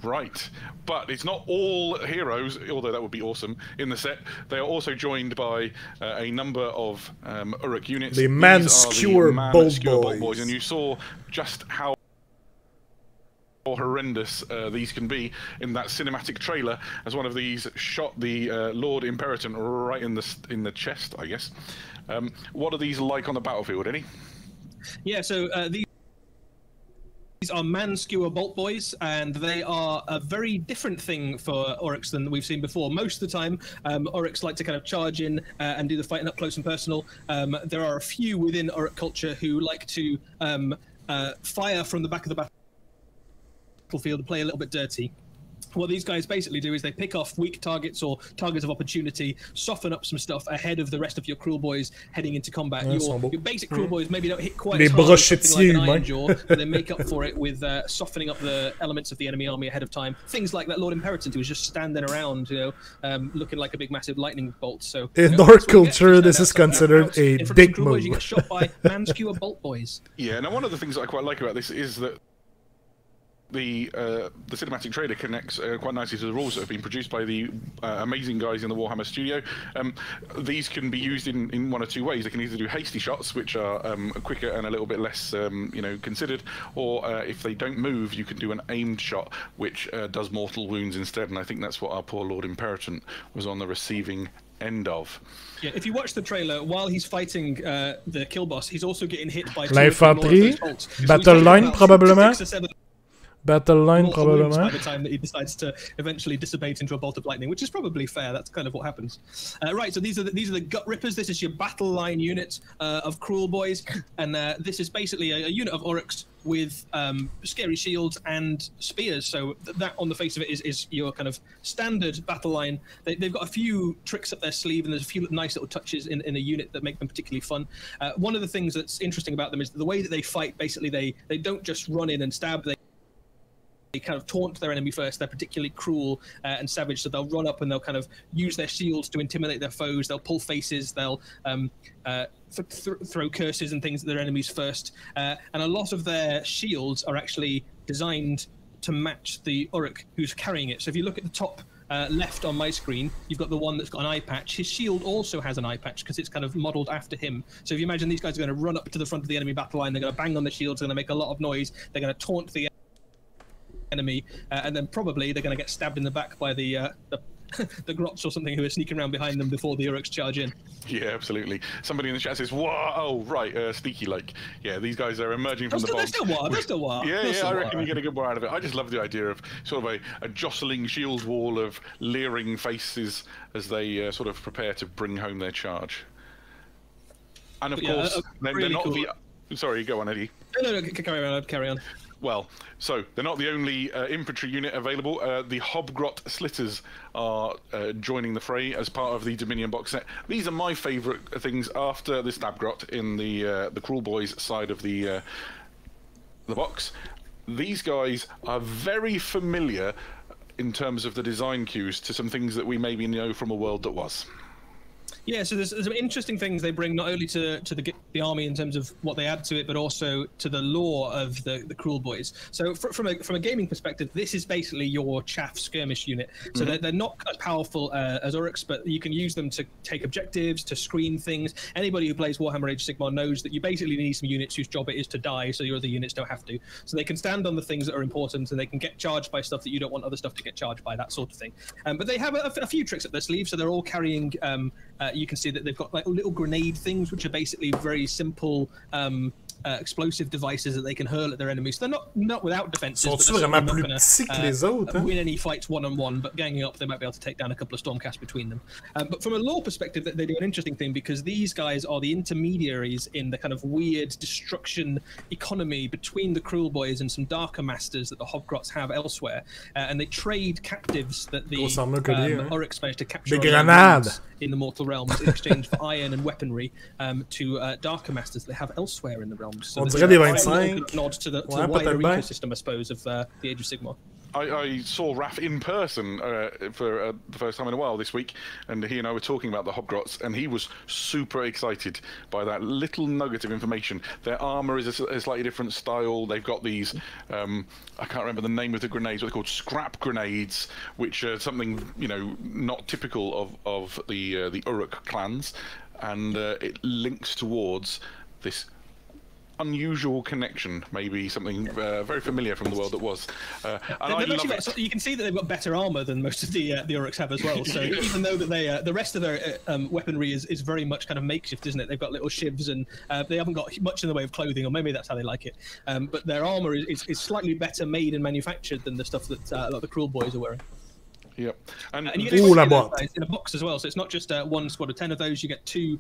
Right, but it's not all heroes, although that would be awesome in the set. They are also joined by a number of Uruk units. The Manskewer Bolt Boys, and you saw just how horrendous these can be in that cinematic trailer, as one of these shot the Lord Imperator right in the chest, I guess. What are these like on the battlefield, Eddie? Yeah, so these These are man-skewer bolt boys, and they are a very different thing for Oryx than we've seen before. Most of the time, Oryx like to kind of charge in and do the fighting up close and personal. There are a few within Oryx culture who like to fire from the back of the battlefield and play a little bit dirty. What these guys basically do is they pick off weak targets or targets of opportunity, soften up some stuff ahead of the rest of your cruel boys heading into combat. Your basic cruel boys maybe don't hit quite as hard as something like an Iron Jaw, but they make up for it with softening up the elements of the enemy army ahead of time. Things like that Lord Imperator who was just standing around, looking like a big massive lightning bolt. So in Orc culture, this is considered a big move. You get shot by man-skewer bolt boys. Yeah, now one of the things that I quite like about this is that the cinematic trailer connects quite nicely to the rules that have been produced by the amazing guys in the Warhammer studio. These can be used in one of two ways. They can either do hasty shots, which are quicker and a little bit less, considered, or if they don't move, you can do an aimed shot, which does mortal wounds instead. And I think that's what our poor Lord Imperator was on the receiving end of. Yeah, if you watch the trailer, while he's fighting the kill boss, he's also getting hit by l'infanterie, battle line probablement. Battle line, probablement. By the time that he decides to eventually dissipate into a bolt of lightning, which is probably fair. That's kind of what happens. Right, so these are the gut rippers. This is your battle line unit of cruel boys, and this is basically a unit of Oryx with scary shields and spears. So that, on the face of it, is your kind of standard battle line. They've got a few tricks up their sleeve, and there's a few nice little touches in a unit that make them particularly fun. One of the things that's interesting about them is the way that they fight. Basically, they don't just run in and stab. They kind of taunt their enemy first. They're particularly cruel and savage, so they'll run up and they'll kind of use their shields to intimidate their foes. They'll pull faces. They'll throw curses and things at their enemies first. And a lot of their shields are actually designed to match the Uruk who's carrying it. So if you look at the top left on my screen, you've got the one that's got an eye patch. His shield also has an eye patch because it's kind of modelled after him. So if you imagine these guys are going to run up to the front of the enemy battle line, they're going to bang on the shields, they're going to make a lot of noise, they're going to taunt the enemy, and then probably they're going to get stabbed in the back by the grots or something who are sneaking around behind them before the Uruks charge in. Yeah, absolutely. Somebody in the chat says, "Whoa, oh, right, sneaky like." Yeah, these guys are emerging from the bog. They're still war. Yeah, I reckon you get a good war out of it. I just love the idea of sort of a jostling shield wall of leering faces as they sort of prepare to bring home their charge. And of course, they're not cool. Sorry, go on, Eddie. No, carry on. Well, so they're not the only infantry unit available. The Hobgrot Slitters are joining the fray as part of the Dominion box set. These are my favourite things after the Stabgrot in the Cruel Boys side of the box. These guys are very familiar in terms of the design cues to some things that we maybe know from a world that was. Yeah, so there's some interesting things they bring not only to the army in terms of what they add to it, but also to the lore of the Cruel Boys. So from a gaming perspective, this is basically your chaff skirmish unit. So they're not as powerful as Uruks, but you can use them to take objectives, to screen things. Anybody who plays Warhammer Age of Sigmar knows that you basically need some units whose job it is to die, so your other units don't have to. So they can stand on the things that are important, and they can get charged by stuff that you don't want other stuff to get charged by, that sort of thing. But they have a few tricks up their sleeve, so they're all carrying... you can see that they've got like little grenade things, which are basically very simple explosive devices that they can hurl at their enemies. They're not without defenses. Sont-ils vraiment plus petits que les autres? Win any fights one-on-one, but ganging up, they might be able to take down a couple of Stormcasts between them. But from a lore perspective, they do an interesting thing because these guys are the intermediaries in the kind of weird destruction economy between the Cruel Boys and some darker masters that the Hobgrots have elsewhere, and they trade captives that the Uruks managed to capture in the mortal realms in exchange for iron and weaponry to darker masters they have elsewhere in the realm. So on dirait des 25. Nod to the wider ecosystem, I suppose, of the Age of Sigmar. I saw Raph in person for the first time in a while this week, and he and I were talking about the Hobgrots, and he was super excited by that little nugget of information. Their armor is a slightly different style. They've got these, I can't remember the name of the grenades, what they're called, scrap grenades, which are something, you know, not typical of the Uruk clans, and it links towards this unusual connection, maybe something very familiar from the world that was. And I love it. So you can see that they've got better armor than most of the Uruks have as well. So even though that they the rest of their weaponry is very much kind of makeshift, isn't it? They've got little shivs and they haven't got much in the way of clothing, or maybe that's how they like it. But their armor is slightly better made and manufactured than the stuff that like the Cruel Boys are wearing. Yep. And you get in a box as well, so it's not just one squad of 10 of those. You get two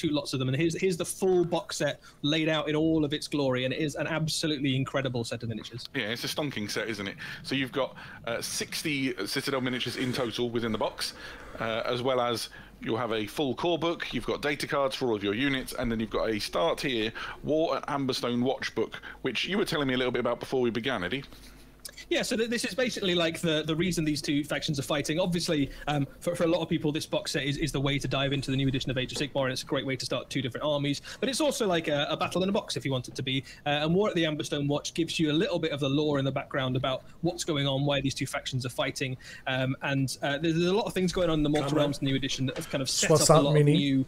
lots of them. And here's the full box set laid out in all of its glory, and it is an absolutely incredible set of miniatures. Yeah, it's a stonking set, isn't it? So you've got 60 Citadel miniatures in total within the box, as well as you'll have a full core book. You've got data cards for all of your units, and then you've got a Start Here War at Amberstone watch book, which you were telling me a little bit about before we began, Eddie. Yeah, so this is basically like the reason these two factions are fighting. Obviously, for a lot of people, this box set is the way to dive into the new edition of Age of Sigmar, and it's a great way to start two different armies. But it's also like a battle in a box, if you want it to be. And War at the Amberstone Watch gives you a little bit of the lore in the background about what's going on, why these two factions are fighting. And there's a lot of things going on in the Mortal Realms new edition that have kind of set up a lot of new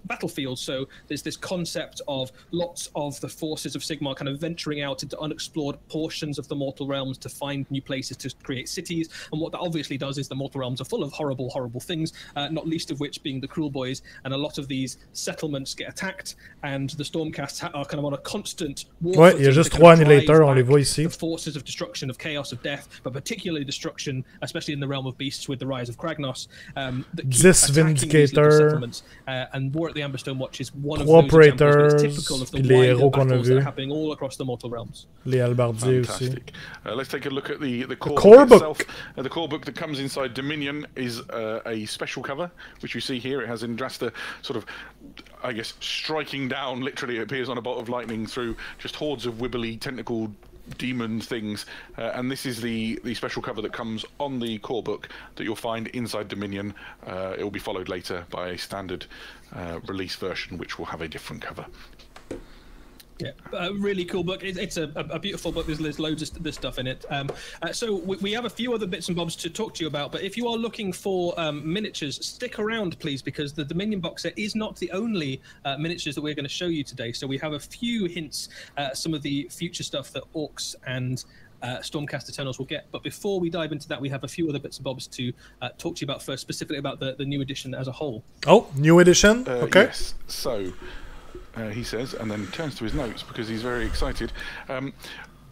battlefields. So there's this concept of lots of the forces of Sigmar kind of venturing out into unexplored portions of the Mortal Realms to find new places to create cities. And what that obviously does is the Mortal Realms are full of horrible, horrible things, not least of which being the Cruel Boys. And a lot of these settlements get attacked, and the Stormcasts are kind of on a constant war. Ouais, il y a juste 3 annihilateurs, on les voit ici. The forces of destruction, of chaos, of death, but particularly destruction, especially in the realm of beasts with the rise of Kragnos. That keep Vindicator. And War at the Amberstone Watch is one of those examples. It's typical of the wider battles that are happening all across the Mortal Realms. Les halbardiers aussi. Let's take a look at the core book itself. The core book that comes inside Dominion is a special cover, which you see here. It has Indrasta sort of, I guess, striking down. Literally, it appears on a bolt of lightning through just hordes of wibbly tentacle demon things, and this is the special cover that comes on the core book that you'll find inside Dominion. It will be followed later by a standard release version, which will have a different cover. Yeah, a really cool book. It's a beautiful book. There's loads of this stuff in it. So we have a few other bits and bobs to talk to you about, but if you are looking for miniatures, stick around, please, because the Dominion box set is not the only miniatures that we're going to show you today. So we have a few hints, some of the future stuff that Orcs and Stormcast Eternals will get. But before we dive into that, we have a few other bits and bobs to talk to you about first, specifically about the new edition as a whole. Oh, new edition? Okay. Yes, so... he says, and then turns to his notes because he's very excited.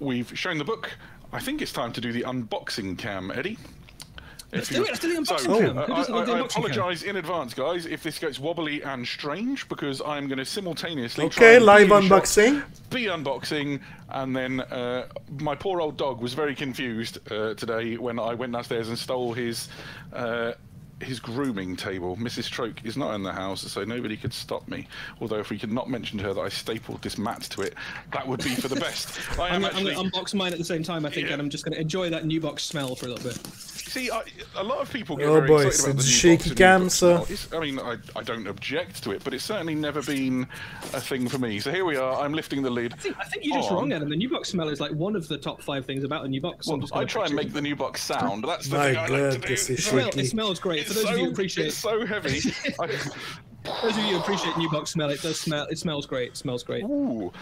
We've shown the book. I think it's time to do the unboxing cam, Eddie. Let's do the unboxing cam. I apologise in advance, guys, if this gets wobbly and strange, because I'm going to simultaneously live unboxing. Be unboxing, and then my poor old dog was very confused today when I went downstairs and stole his grooming table. Mrs. Troke is not in the house, so nobody could stop me. Although if we could not mention to her that I stapled this mat to it, that would be for the best. I'm going to unbox mine at the same time, I think, and I'm just going to enjoy that new box smell for a little bit. See, a lot of people get very excited about the new shaky cam, so... I mean, I don't object to it, but it's certainly never been a thing for me. So here we are, I'm lifting the lid. I think you're just wrong, Adam. The new box smell is like one of the top 5 things about the new box. Well, I try and make the new box sound. That's the thing I like to do. It smells great. For those of you who appreciate... It's so heavy. Those of you who appreciate new box smell, it does smell. It smells great. It smells great. Ooh,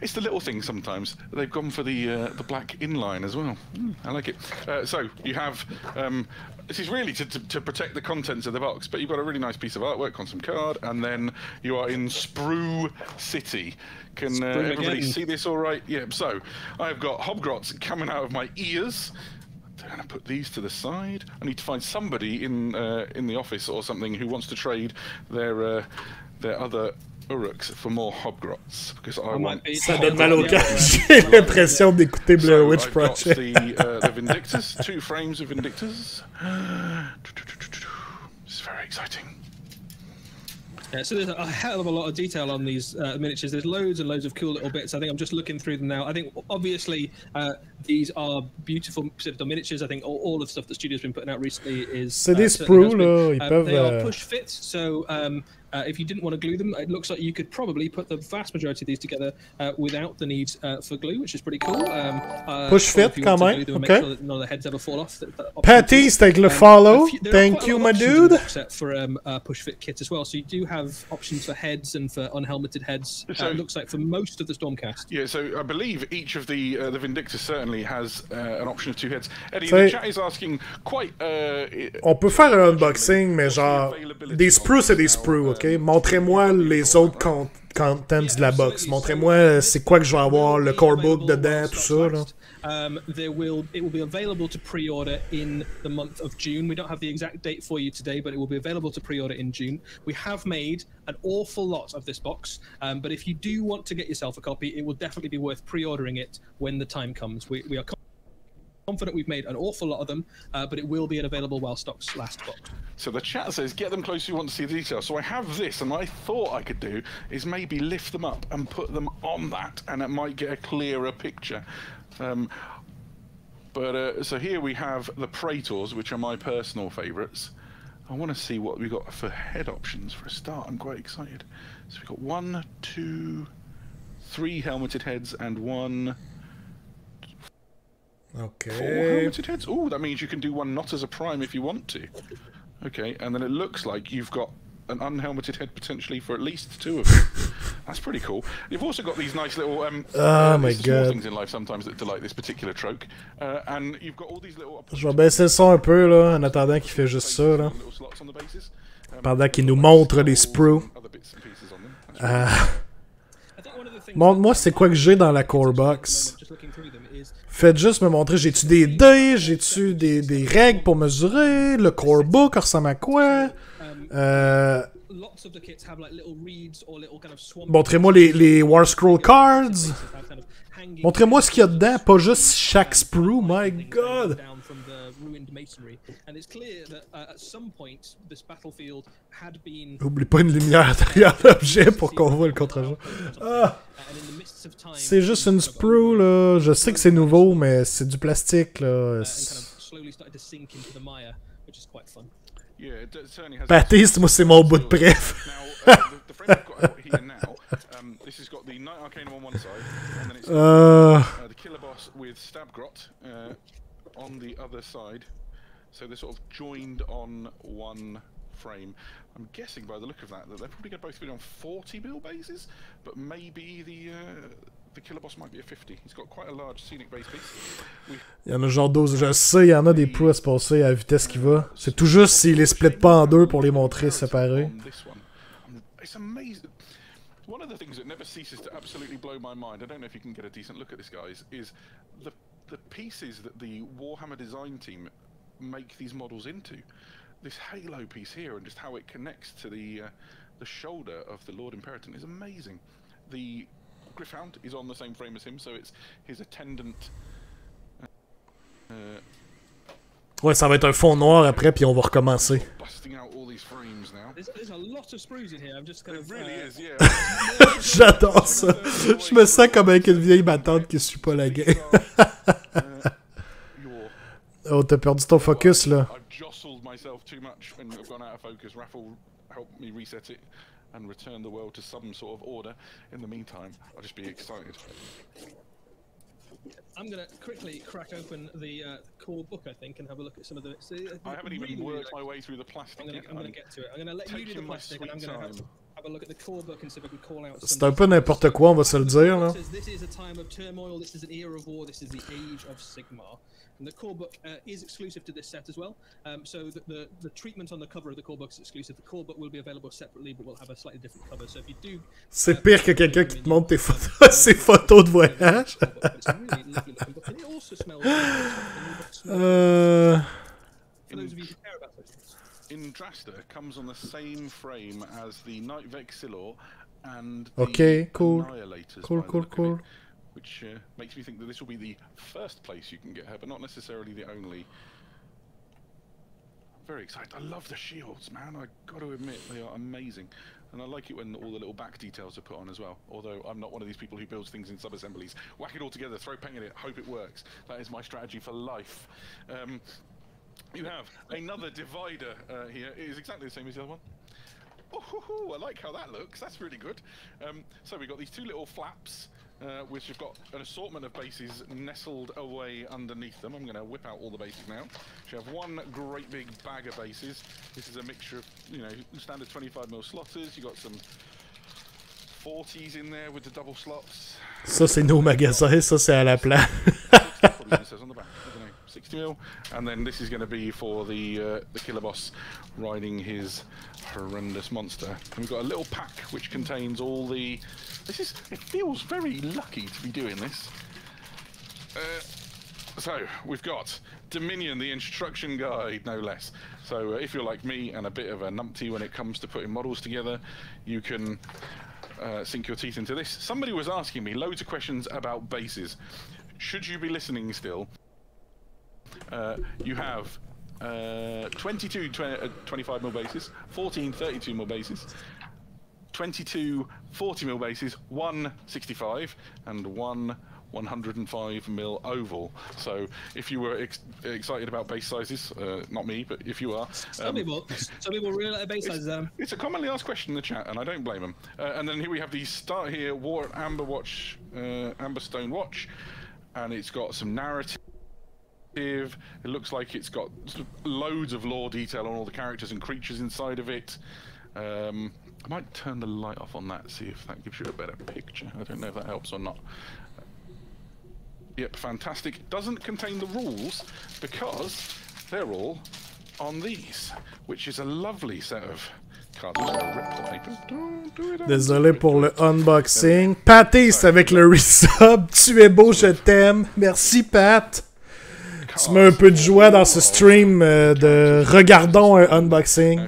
it's the little things sometimes. They've gone for the black inline as well. I like it. So you have this is really to protect the contents of the box, but you've got a really nice piece of artwork on some card, and then you are in Sprue City. Can everybody see this all right? Yeah. So I've got hobgrots coming out of my ears. I'm going to put these to the side. I need to find somebody in the office or something who wants to trade their other Uruks for more hobgrots, because I want... Ça donne mal au cœur. J'ai l'impression d'écouter Blair Witch Project. The Vindictors, 2 frames of Vindictors. It's very exciting. Yeah, so there's a hell of a lot of detail on these miniatures. There's loads and loads of cool little bits. I think I'm just looking through them now. I think obviously these are beautiful miniatures. I think all of the stuff the studio's been putting out recently is... C'est des Sprue, là. Ils peuvent... They are push fit, so If you didn't want to glue them, it looks like you could probably put the vast majority of these together without the need for glue, which is pretty cool. Push fit quand même. Okay. Sure none of the heads ever fall off. Patty's take le follow. Thank you, my dude. Set for push fit kit as well, so you do have options for heads and for unhelmeted heads. So it looks like for most of the Stormcast. Yeah, so I believe each of the Vindictus certainly has an option of 2 heads. Eddie, the chat is asking quite. On peut faire un unboxing, mais genre des sprues, c'est des sprues, ok? Montrez-moi les autres contents de la box. Montrez-moi c'est quoi que je vais avoir, le core book dedans, tout ça là. It will be available to pre-order in the month of June. We don't have the exact date for you today, but it will be available to pre-order in June. We have made an awful lot of this box, but if you do want to get yourself a copy, it will definitely be worth pre-ordering it when the time comes. We are confident we've made an awful lot of them, but it will be available while stocks last. Box. So the chat says, get them close if you want to see the details. So I have this, and what I thought I could do is maybe lift them up and put them on that, and it might get a clearer picture. So here we have the Praetors, which are my personal favourites. I want to see what we've got for head options for a start. I'm quite excited. So we've got 1, 2, 3 helmeted heads and 1... Okay. 4 helmeted heads? Oh, that means you can do one not as a prime if you want to. Okay, and then it looks like you've got an unhelmeted head potentially for at least 2 of them. That's pretty cool. You've also got these nice little oh my god, things in life sometimes that delight this particular trope. And you've got all these little... Je vais baisser le son un peu là, en attendant qu'il fait juste ça là. Pendant qu'il nous montre les sprues. Montre-moi c'est quoi que j'ai dans la core box. Faites juste me montrer, j'ai-tu des dés, j'ai-tu des règles pour mesurer, le core book ressemble à quoi? Montrez-moi les War Scroll cards. Montrez-moi ce qu'il y a dedans, pas juste chaque sprue, my god! Oublie pas une lumière derrière l'objet pour qu'on voit le contre-jeu. Ah. C'est juste une sprue, là. Je sais que c'est nouveau, mais c'est du plastique, là. Baptiste, moi, c'est mon bout de préf. On the other side, so they're sort of joined on one frame. I'm guessing by the look of that they're probably going to both be on 40 mil bases, but maybe the killer boss might be a 50. He's got quite a large scenic base piece. Il y en a genre 12, je sais, il y en a des pros à se passer à la vitesse qu'il va. C'est tout juste s'il les split pas en deux pour les montrer séparés. It's amazing. One of the things that never ceases to absolutely blow my mind, I don't know if you can get a decent look at this, guys, is the pieces that the Warhammer design team make these models into. This halo piece here and just how it connects to the shoulder of the Lord Imperator is amazing. The Griff Hound is on the same frame as him, so it's his attendant. Ouais, ça va être un fond noir après, puis on va recommencer. J'adore ça. Je me sens comme avec une vieille battante qui suit pas la game. Oh, t'as perdu ton focus là. And return the world to some sort of order. In the meantime, I'll just be excited. I'm gonna quickly crack open the core book, I think, and have a look at some of the. I haven't even worked my way through the plastic. I'm gonna get to it. I'm gonna let you do the plastic, and I'm gonna have a look at the core book and see if I can call out. C'est un peu n'importe quoi, on va se le dire là. This is a time of turmoil. This is an era of war. This is the age of Sigmar. And the core book is exclusive to this set as well. So the treatment on the cover of the core book is exclusive. The core book will be available separately, but will have a slightly different cover. So if you do, c'est pire que quelqu'un qui te montre tes photos, ses photos de voyage. Indrasta comes on the same frame as the Night Vexillor and the cool. Cool. Which makes me think that this will be the first place you can get her, but not necessarily the only. I'm very excited. I love the shields, man. I got to admit, they are amazing. And I like it when all the little back details are put on as well. Although I'm not one of these people who builds things in sub-assemblies. Whack it all together, throw paint in it, hope it works. That is my strategy for life. You have another divider here. It is exactly the same as the other one. Oh, I like how that looks. That's really good. So we've got these two little flaps, which have got an assortment of bases nestled away underneath them. I'm going to whip out all the bases now. We have one great big bag of bases. This is a mixture of, you know, standard 25mm slotters. You've got some 40s in there with the double slots. Ça, c'est nos magasins. Ça, c'est à la place. 60mm, and then this is going to be for the killer boss riding his horrendous monster. And we've got a little pack which contains all the. It feels very lucky to be doing this. So we've got Dominion, the instruction guide, no less. So if you're like me and a bit of a numpty when it comes to putting models together, you can sink your teeth into this. Somebody was asking me loads of questions about bases. Should you be listening still? You have 22 25mm bases, 14 32mm bases, 22 40mm bases, one 65, and one 105mm oval. So if you were excited about base sizes, not me, but if you are, some people really like base sizes. It's a commonly asked question in the chat, and I don't blame them. And then here we have the start here, War Amber Watch, Amber Stone Watch, and it's got some narrative. It looks like it's got loads of lore detail on all the characters and creatures inside of it. I might turn the light off on that, see if that gives you a better picture. I don't know if that helps or not. Yep, fantastic. Doesn't contain the rules because they're all on these, which is a lovely set of cards. I'm just gonna rip the paper. Don't do it. Désolé pour le unboxing. Patis avec le resub. Tu es beau, je t'aime. Merci, Pat. Tu mets un peu de joie dans ce stream de regardons un unboxing.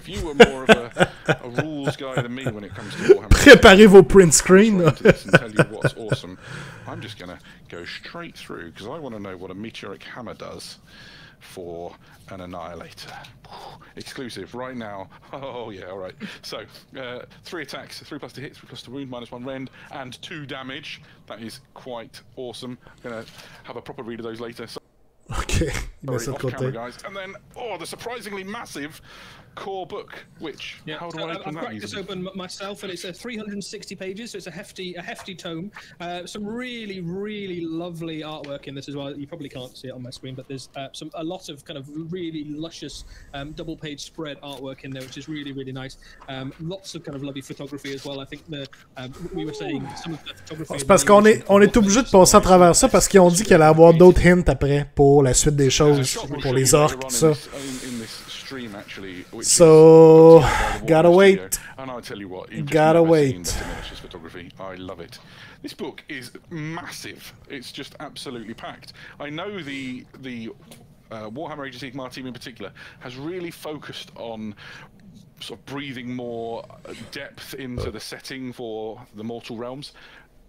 Préparez vos print screens. I'm just going to go straight through because I want to know what a meteoric hammer does for an annihilator. Exclusive right now. Oh yeah, all right. So 3 attacks, 3+ to hit, 3+ to wound, -1 rend, and 2 damage. That is quite awesome. I'm going to have a proper read of those later. So okay, that's off camera, guys. And then, the surprisingly massive core book, which, how do I open that? I've cracked this open myself, and it's 360 pages, so it's a hefty tome. Some really, really lovely artwork in this as well. You probably can't see it on my screen, but there's a lot of kind of really luscious double-page spread artwork in there, which is really, really nice. Lots of kind of lovely photography as well. I think we were saying some of the photography. C'est parce qu'on est obligé de passer à travers ça parce qu'ils ont dit qu'il allait y avoir d'autres hints après pour la suite des choses, pour les orques, tout ça. So, gotta wait. And I'll tell you what, gotta wait. Photography. I love it. This book is massive. It's just absolutely packed. I know the Warhammer Age of Sigmar team in particular has really focused on sort of breathing more depth into the setting for the Mortal Realms,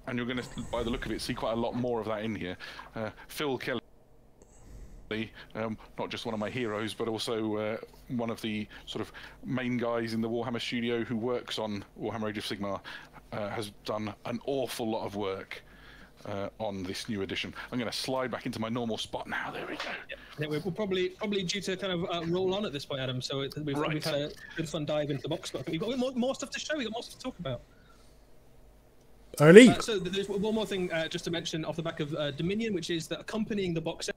and you're going to, by the look of it, see quite a lot more of that in here. Phil Kelly. Not just one of my heroes, but also one of the sort of main guys in the Warhammer studio who works on Warhammer Age of Sigmar, has done an awful lot of work on this new edition. I'm going to slide back into my normal spot now. There we go. Yeah, we're probably due to kind of roll on at this point, Adam. So we've had a good fun dive into the box, but we've got more stuff to show. We've got more stuff to talk about. So there's one more thing just to mention off the back of Dominion, which is that accompanying the box set.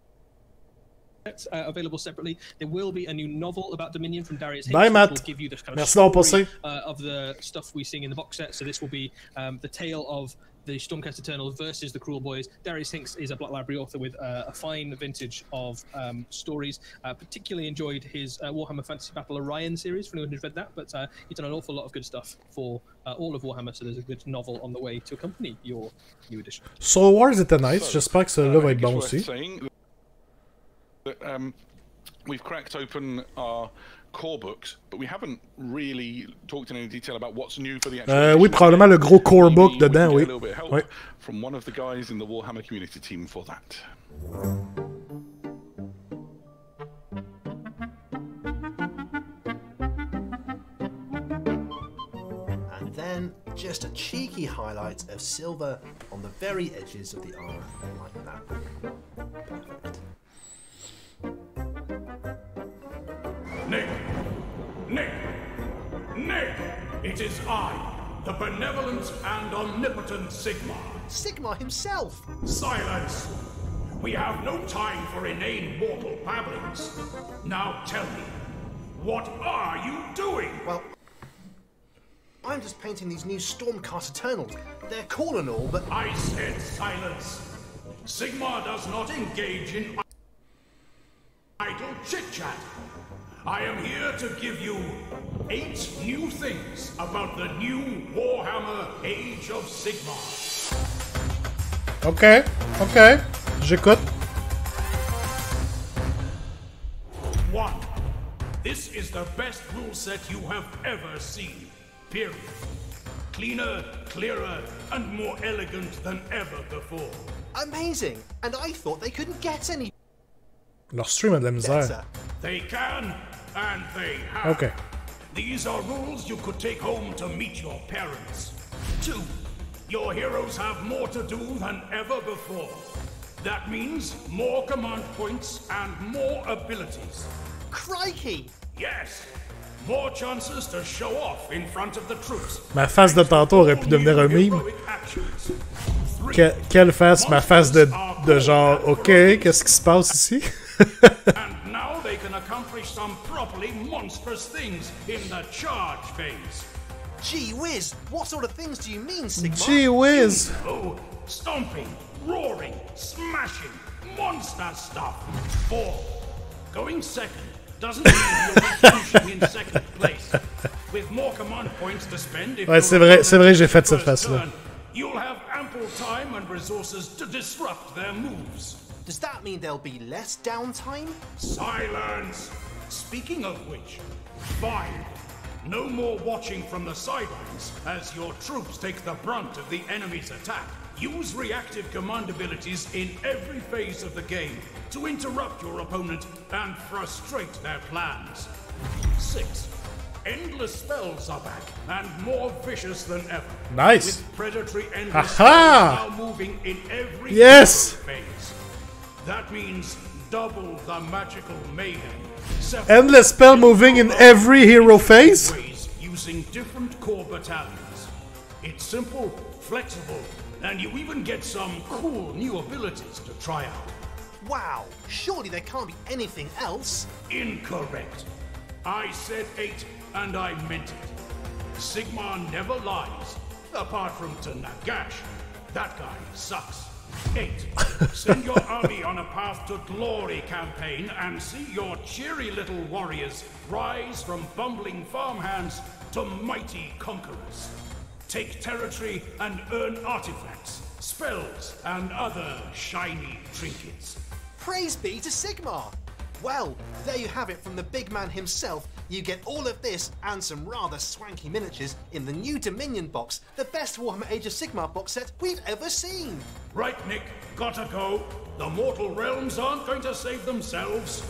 Available separately. There will be a new novel about Dominion from Darius Hinks, which will give you the kind of story of the stuff we sing in the box set. So this will be the tale of the Stormcast Eternal versus the Cruel Boys. Darius Hinks is a Black Library author with a fine vintage of stories. Particularly enjoyed his Warhammer Fantasy Battle Orion series, for anyone who's read that, but he's done an awful lot of good stuff for all of Warhammer, so there's a good novel on the way to accompany your new edition. Soul Wars était nice, j'espère que celui-là va être bon aussi. We've cracked open our core books, but we haven't really talked in any detail about what's new for the actual oui, probablement le gros core book dedans, oui. A little bit of help from one of the guys in the Warhammer community team for that. And then just a cheeky highlight of silver on the very edges of the armor, like that. Perfect. Nick! Nick! Nick! It is I, the benevolent and omnipotent Sigmar. Sigmar himself! Silence! We have no time for inane mortal babblings. Now tell me, what are you doing? Well, I'm just painting these new Stormcast Eternals. They're cool and all, but... I said silence. Sigmar does not engage in idle chit-chat. I am here to give you 8 new things about the new Warhammer Age of Sigmar. Ok, ok, j'écoute. 1. This is the best rule set you have ever seen. Period. Cleaner, clearer, and more elegant than ever before. Amazing! And I thought they couldn't get any Leur stream a de la misère. better. They can, and they have. Ok. These are rules you could take home to meet your parents. 2. Your heroes have more to do than ever before. That means more command points and more abilities. Crikey! Yes! More chances to show off in front of the troops. Ma face de tantôt aurait pu devenir un meme. Heroic actions. 3. Quelle face? Ma face de genre, ok, qu'est-ce qui se passe ici? And now they can accomplish some properly monstrous things in the charge phase. Gee whiz! What sort of things do you mean, Sigmar? Gee whiz! Oh, stomping, roaring, smashing, monster stuff. 4. Going second doesn't mean you'll be finishing in second place. With more command points to spend, if Ouais, c'est vrai, j'ai fait cette face-là. You'll have ample time and resources to disrupt their moves. Does that mean there'll be less downtime? Silence! Speaking of which, 5. No more watching from the sidelines as your troops take the brunt of the enemy's attack. Use reactive command abilities in every phase of the game to interrupt your opponent and frustrate their plans. 6. Endless spells are back and more vicious than ever. Nice. With predatory endless Aha! spells now moving in every Yes! phase. That means double the magical mayhem. 7. Endless spell moving in every hero phase? Ways using different core battalions. It's simple, flexible, and you even get some cool new abilities to try out. Wow! Surely there can't be anything else? Incorrect. I said 8, and I meant it. Sigmar never lies, apart from to Nagash. That guy sucks. 8. Send your army on a path to glory campaign and see your cheery little warriors rise from bumbling farmhands to mighty conquerors. Take territory and earn artifacts, spells, and other shiny trinkets. Praise be to Sigmar! Well, there you have it from the big man himself. You get all of this and some rather swanky miniatures in the new Dominion box, the best Warhammer Age of Sigmar box set we've ever seen. Right, Nick, gotta go. The mortal realms aren't going to save themselves.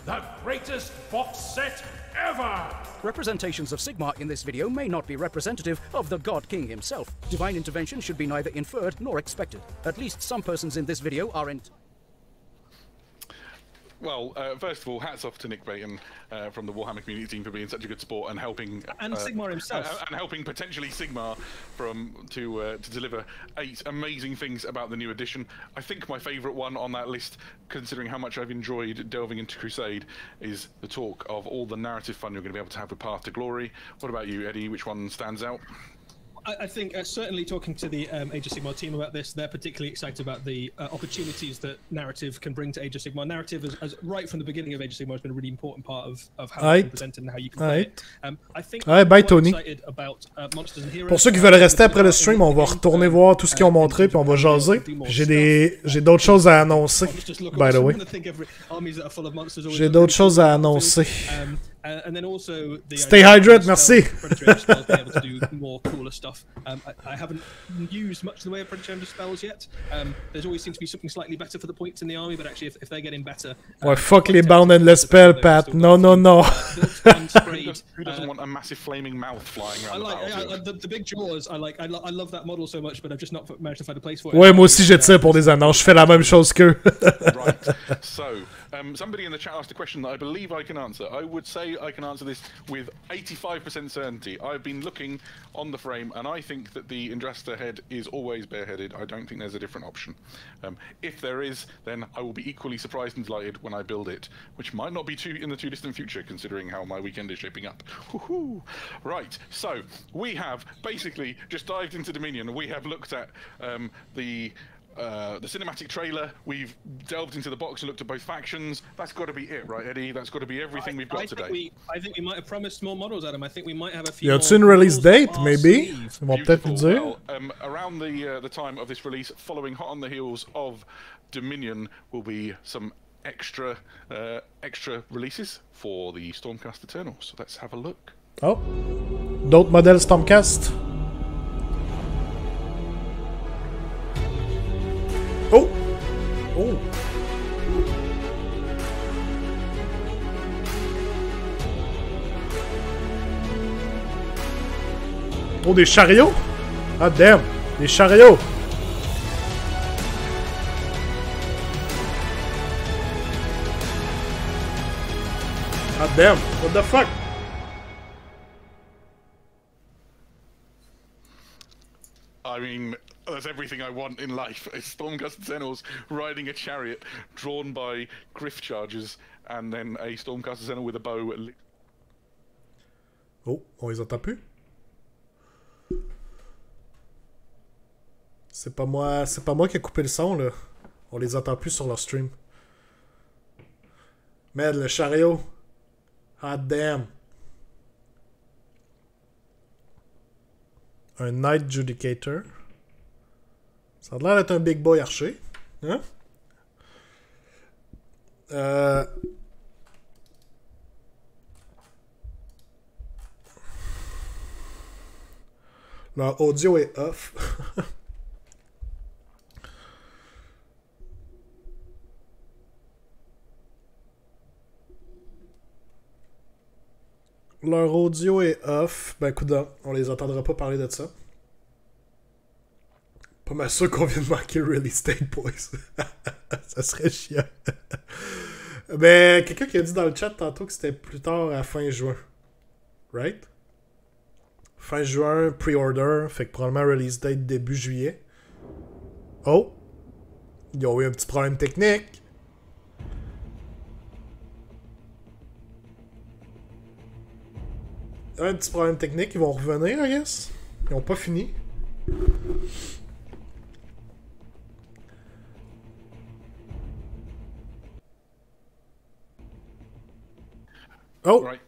The greatest box set ever! Representations of Sigmar in this video may not be representative of the God King himself. Divine intervention should be neither inferred nor expected. At least some persons in this video are in... Well, first of all, hats off to Nick Brayton from the Warhammer community team for being such a good sport and helping And Sigmar himself. and helping potentially Sigmar to deliver 8 amazing things about the new edition. I think my favourite one on that list, considering how much I've enjoyed delving into Crusade, is the talk of all the narrative fun you're going to be able to have with Path to Glory. What about you, Eddie? Which one stands out? I think certainly talking to the Age of Sigmar team about this, they're particularly excited about the opportunities that narrative can bring to Age of Sigmar. Narrative, as right from the beginning of Age of Sigmar, has been a really important part of how you can present it and how you can play it. I think bye, Tony. excited about Monsters and Heroes. Pour ceux qui veulent rester après le stream, on va retourner voir tout ce qu'ils ont montré, puis on va jaser. J'ai d'autres choses à annoncer, by the way. J'ai d'autres choses à annoncer. And then also the Stay hydrated, merci. Spells being able to do more cooler stuff. I haven't used much in the way of Predatory spells yet. There's always seems to be something slightly better for the points in the army, but actually if they're getting better... Ouais, fuck les bound endless spell, Pat. No, no, no. Who doesn't want a massive flaming mouth flying around the big jaws, I love that model so much, but I've just not managed to find a place for it. Ouais, moi aussi j'ai tiré pour des annonces, je fais la même chose qu'eux. Right, so somebody in the chat asked a question that I believe I can answer. I would say say I can answer this with 85% certainty. I've been looking on the frame, and I think that the Indrasta head is always bareheaded. I don't think there's a different option. If there is, then I will be equally surprised and delighted when I build it, which might not be in the too distant future, considering how my weekend is shaping up. Woohoo! Right, so we have basically just dived into Dominion. We have looked at the cinematic trailer. We've delved into the box and looked at both factions. That's got to be it, right, Eddie? That's got to be everything we've got today. I think we might have promised more models, Adam. I think we might have a few. Y a-t-il une release date, maybe? Ils vont peut-être nous dire. Well, around the time of this release, following hot on the heels of Dominion, will be some extra releases for the Stormcast Eternals. So let's have a look. Oh, d'autres modèles Stormcast. Oh! Oh! Oh, des chariots? Ah, damn! Des chariots! Ah, damn! What the fuck? I mean, that's everything I want in life. A Stormcast Eternals riding a chariot drawn by Griff chargers, and then a Stormcast Eternal with a bow. Oh, on les entend plus? C'est pas moi qui ai coupé le son, là. On les entend plus sur leur stream. Merde, le chariot. Ah, damn. Un Knight Judicator. Ça a l'air d'être un big boy archer. Hein? Leur audio est off. Leur audio est off. Ben, coudonc, on les entendra pas parler de ça. Pas mal sûr qu'on vient de manquer le release date, boys. Ça serait chiant. Ben, quelqu'un qui a dit dans le chat tantôt que c'était plus tard à fin juin. Right? Fin juin, pre-order. Fait que probablement release date début juillet. Oh! Ils ont eu un petit problème technique. Un petit problème technique, ils vont revenir, I guess. Ils ont pas fini. Oh, right.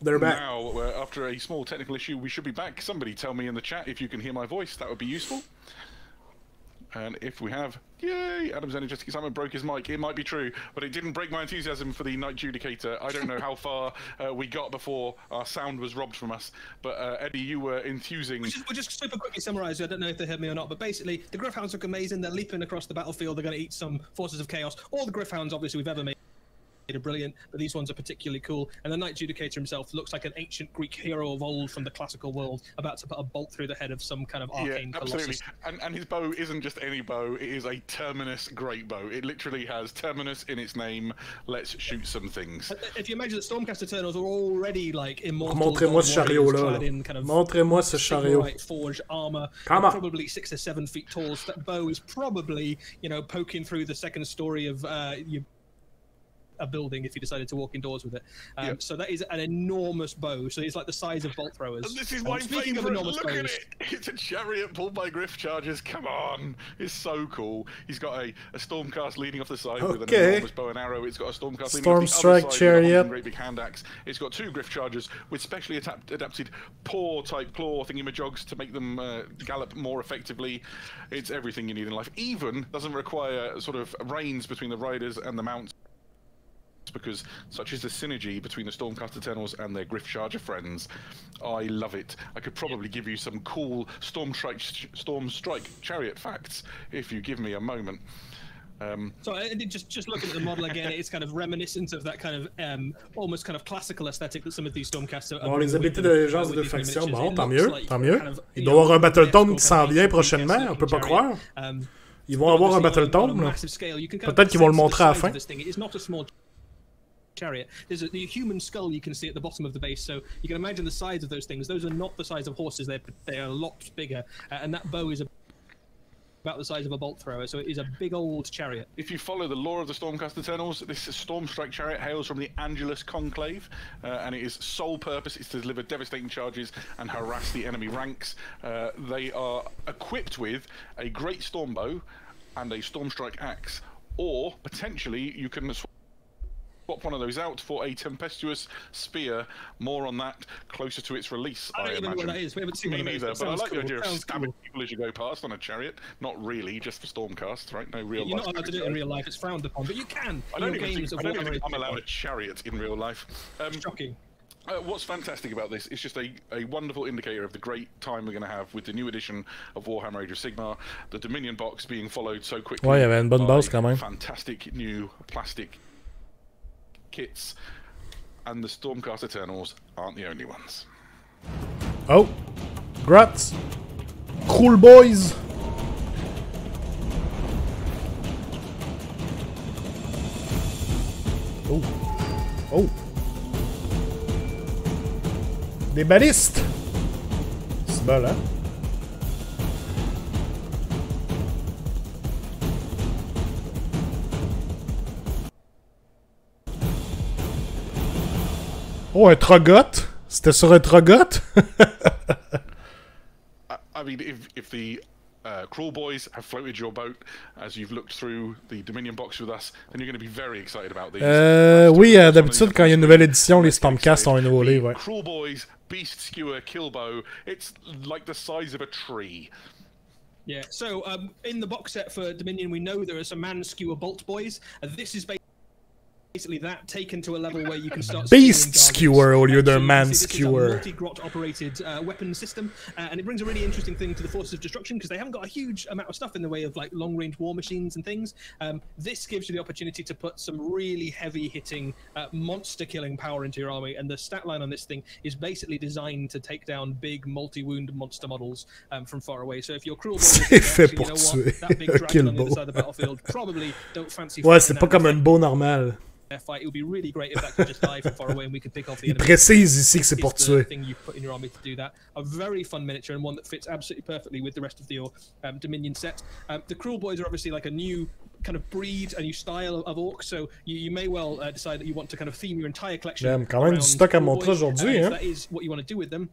They're back. Now, after a small technical issue, we should be back. Somebody tell me in the chat if you can hear my voice. That would be useful. And if we have, yay! Adam's energetic excitement broke his mic. It might be true, but it didn't break my enthusiasm for the Knight Judicator. I don't know how far we got before our sound was robbed from us. But Eddie, you were enthusing. We'll just super quickly summarise. I don't know if they heard me or not, but basically, the Griff Hounds look amazing. They're leaping across the battlefield. They're going to eat some forces of chaos. All the Griff Hounds, obviously, we've ever made are brilliant, but these ones are particularly cool. And the Knight Judicator himself looks like an ancient Greek hero of old from the classical world, about to put a bolt through the head of some kind of arcane absolutely. colossus. And his bow isn't just any bow, it is a Terminus great bow. It literally has Terminus in its name. Let's shoot some things. If you imagine that Stormcast Eternals are already like immortal, montrez-moi ce chariot-là. Kind of Montrez-moi ce chariot. Forged armor, probably 6 or 7 feet tall. So that bow is probably, you know, poking through the second story of a building if you decided to walk indoors with it. So that is an enormous bow. So it's like the size of bolt throwers. And this is my favourite. Look at it. It's a chariot pulled by Griff chargers. Come on. It's so cool. He's got a Stormcast leading off the side with an enormous bow and arrow. It's got a Stormcast leading off the Strike other side chariot. with a great big hand axe. It's got 2 Griff chargers with specially adapted paw-type claw thingamajogs to make them gallop more effectively. It's everything you need in life. Even doesn't require sort of reins between the riders and the mounts, because such is the synergy between the Stormcast Eternals and their Griff Charger friends. I love it. I could probably give you some cool Storm Strike Chariot facts if you give me a moment. So just looking at the model again, it's kind of reminiscent of that kind of almost kind of classical aesthetic that some of these Stormcasts are. Bon, les habiletés de légence des deux factions, bon, tant mieux, tant mieux. Il doit y avoir un Battletome qui s'en vient prochainement, on peut pas croire. Ils vont avoir un Battletome, là. Peut-être qu'ils vont le montrer à la fin. Chariot. There's the human skull you can see at the bottom of the base, so you can imagine the size of those things. Those are not the size of horses; they are a lot bigger, and that bow is about the size of a bolt thrower, so it is a big old chariot. If you follow the lore of the Stormcast Eternals, this Stormstrike chariot hails from the Angelus Conclave, and its sole purpose is to deliver devastating charges and harass the enemy ranks. They are equipped with a great stormbow and a Stormstrike axe, or potentially you can swap one of those out for a tempestuous spear. More on that closer to its release. I don't even know what that is. We haven't seen Me one of neither, those. but I like the idea of Sounds stabbing cool. people as you go past on a chariot. Not really, just for Stormcast, right? No real. You're not allowed to do it in real life. It's frowned upon, but you can. I don't even think I'm allowed a chariot in real life. Shocking. What's fantastic about this is just a wonderful indicator of the great time we're going to have with the new edition of Warhammer Age of Sigmar, the Dominion box being followed so quickly. Ouais, il y avait une bonne base quand même. Fantastic new plastic kits, and the Stormcast Eternals aren't the only ones. Oh, Grats, cool boys. Oh. Des balistes. C'est bon, hein? Oh, un Trogot? C'était sur un Trogot? I mean, if the Crawl Boys have floated your boat as you've looked through the Dominion box with us, then you're going to be very excited about these. Oui, d'habitude, quand il y a une nouvelle édition, les Stormcast ont un nouveau livre. Ouais. Crawl Boys, Beast Skewer, Killbow, it's like the size of a tree. Yeah, so in the box set for Dominion, we know there are some man skewer bolt boys. This is basically that taken to a level where you can start Beast Skewer au lieu d'un man This is a skewer. multi-grot operated weapon system, and it brings a really interesting thing to the Forces of Destruction because they haven't got a huge amount of stuff in the way of like long-range war machines and things. This gives you the opportunity to put some really heavy-hitting, monster-killing power into your army, and the stat line on this thing is basically designed to take down big multi-wound monster models from far away. So if you're cruel, C'est fait pour tuer that big un dragon on the Killbow. other side of the battlefield probably don't fancy. Ouais, c'est pas comme un beau normal. Fight. It would be really great if that could just die from far away and we could pick off the Il enemy. précise ici que c'est pour tuer. Thing you put in your army to do that. A very fun miniature and one that fits absolutely perfectly with the rest of your Dominion set. The Cruel Boys are obviously like a new kind of breed, a new style of orc, so you may well decide that you want to kind of theme your entire collection. Il y a quand même du stock à montrer aujourd'hui, if hein. that is what you want to do with them.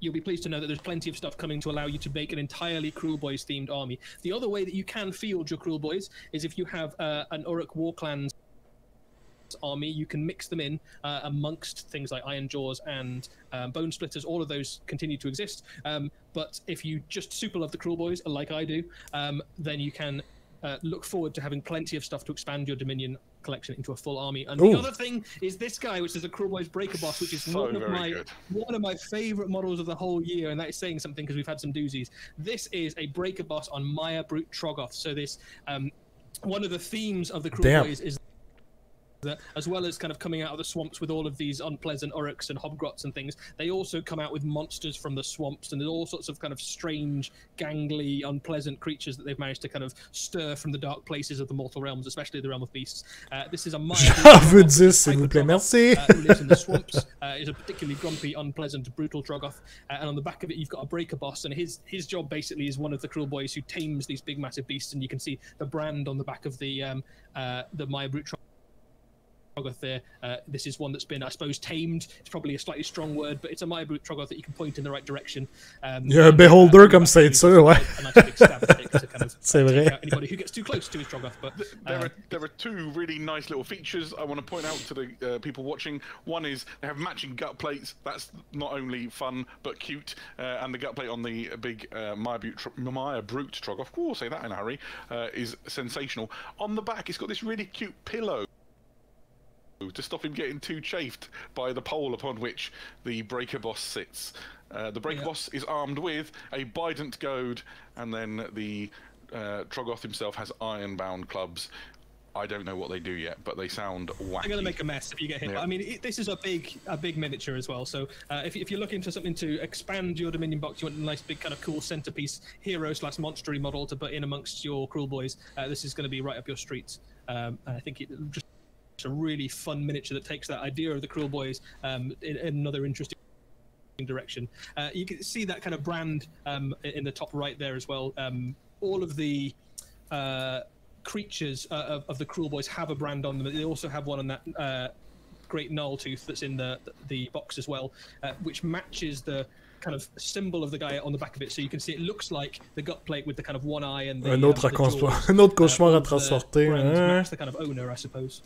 You'll be pleased to know that there's plenty of stuff coming to allow you to make an entirely Cruel Boys themed army. The other way that you can field your Cruel Boys is if you have an Uruk War Clans army, you can mix them in amongst things like Iron Jaws and Bone Splitters. All of those continue to exist, but if you just super love the Cruel Boys like I do, then you can look forward to having plenty of stuff to expand your Dominion collection into a full army. And the other thing is this guy, which is a Cruel Boys Breaker Boss, which is one of my favorite models of the whole year, and that is saying something because we've had some doozies. This is a Breaker Boss on Maya Brute Troggoth. So this one of the themes of the Cruel Boys is that, as well as kind of coming out of the swamps with all of these unpleasant uruks and hobgrots and things, they also come out with monsters from the swamps, and there's all sorts of kind of strange, gangly, unpleasant creatures that they've managed to kind of stir from the dark places of the mortal realms, especially the realm of beasts. This is a J'en veux 10, s'il vous plaît, merci. Who lives in the swamps, is a particularly grumpy, unpleasant, brutal Troggoth, and on the back of it you've got a Breaker Boss, and his job basically is one of the Cruel Boys who tames these big massive beasts, and you can see the brand on the back of the Maya Brute Troggoth there. This is one that's been, I suppose, tamed. It's probably a slightly strong word, but it's a Maya Brute Troggoth that you can point in the right direction. Il y a un beholder comme ceinture, ouais. C'est vrai. Anybody who gets too close to his Troggoth, but there are two really nice little features I want to point out to the people watching. One is they have matching gut plates. That's not only fun but cute, and the gut plate on the big Maya Brute Troggoth, ooh, say that in a hurry, is sensational. On the back, it's got this really cute pillow to stop him getting too chafed by the pole upon which the Breaker Boss sits. The Breaker Boss is armed with a Bident Goad, and then the Troggoth himself has iron-bound clubs. I don't know what they do yet, but they sound wacky. They're going to make a mess if you get hit. Yeah. I mean, this is a big miniature as well. So if you're looking for something to expand your Dominion box, you want a nice big kind of cool centerpiece hero/monstery model to put in amongst your Cruel Boys. This is going to be right up your street. I think it just a really fun miniature that takes that idea of the Cruel Boys in another interesting direction. You can see that kind of brand in the top right there as well. All of the creatures of the Cruel Boys have a brand on them. They also have one on that great Gnarltooth that's in the box as well, which matches the kind of symbol of the guy on the back of it. So you can see it looks like the gut plate with the kind of one eye and the, un autre cauchemar à transporter. Match the kind of owner, I suppose.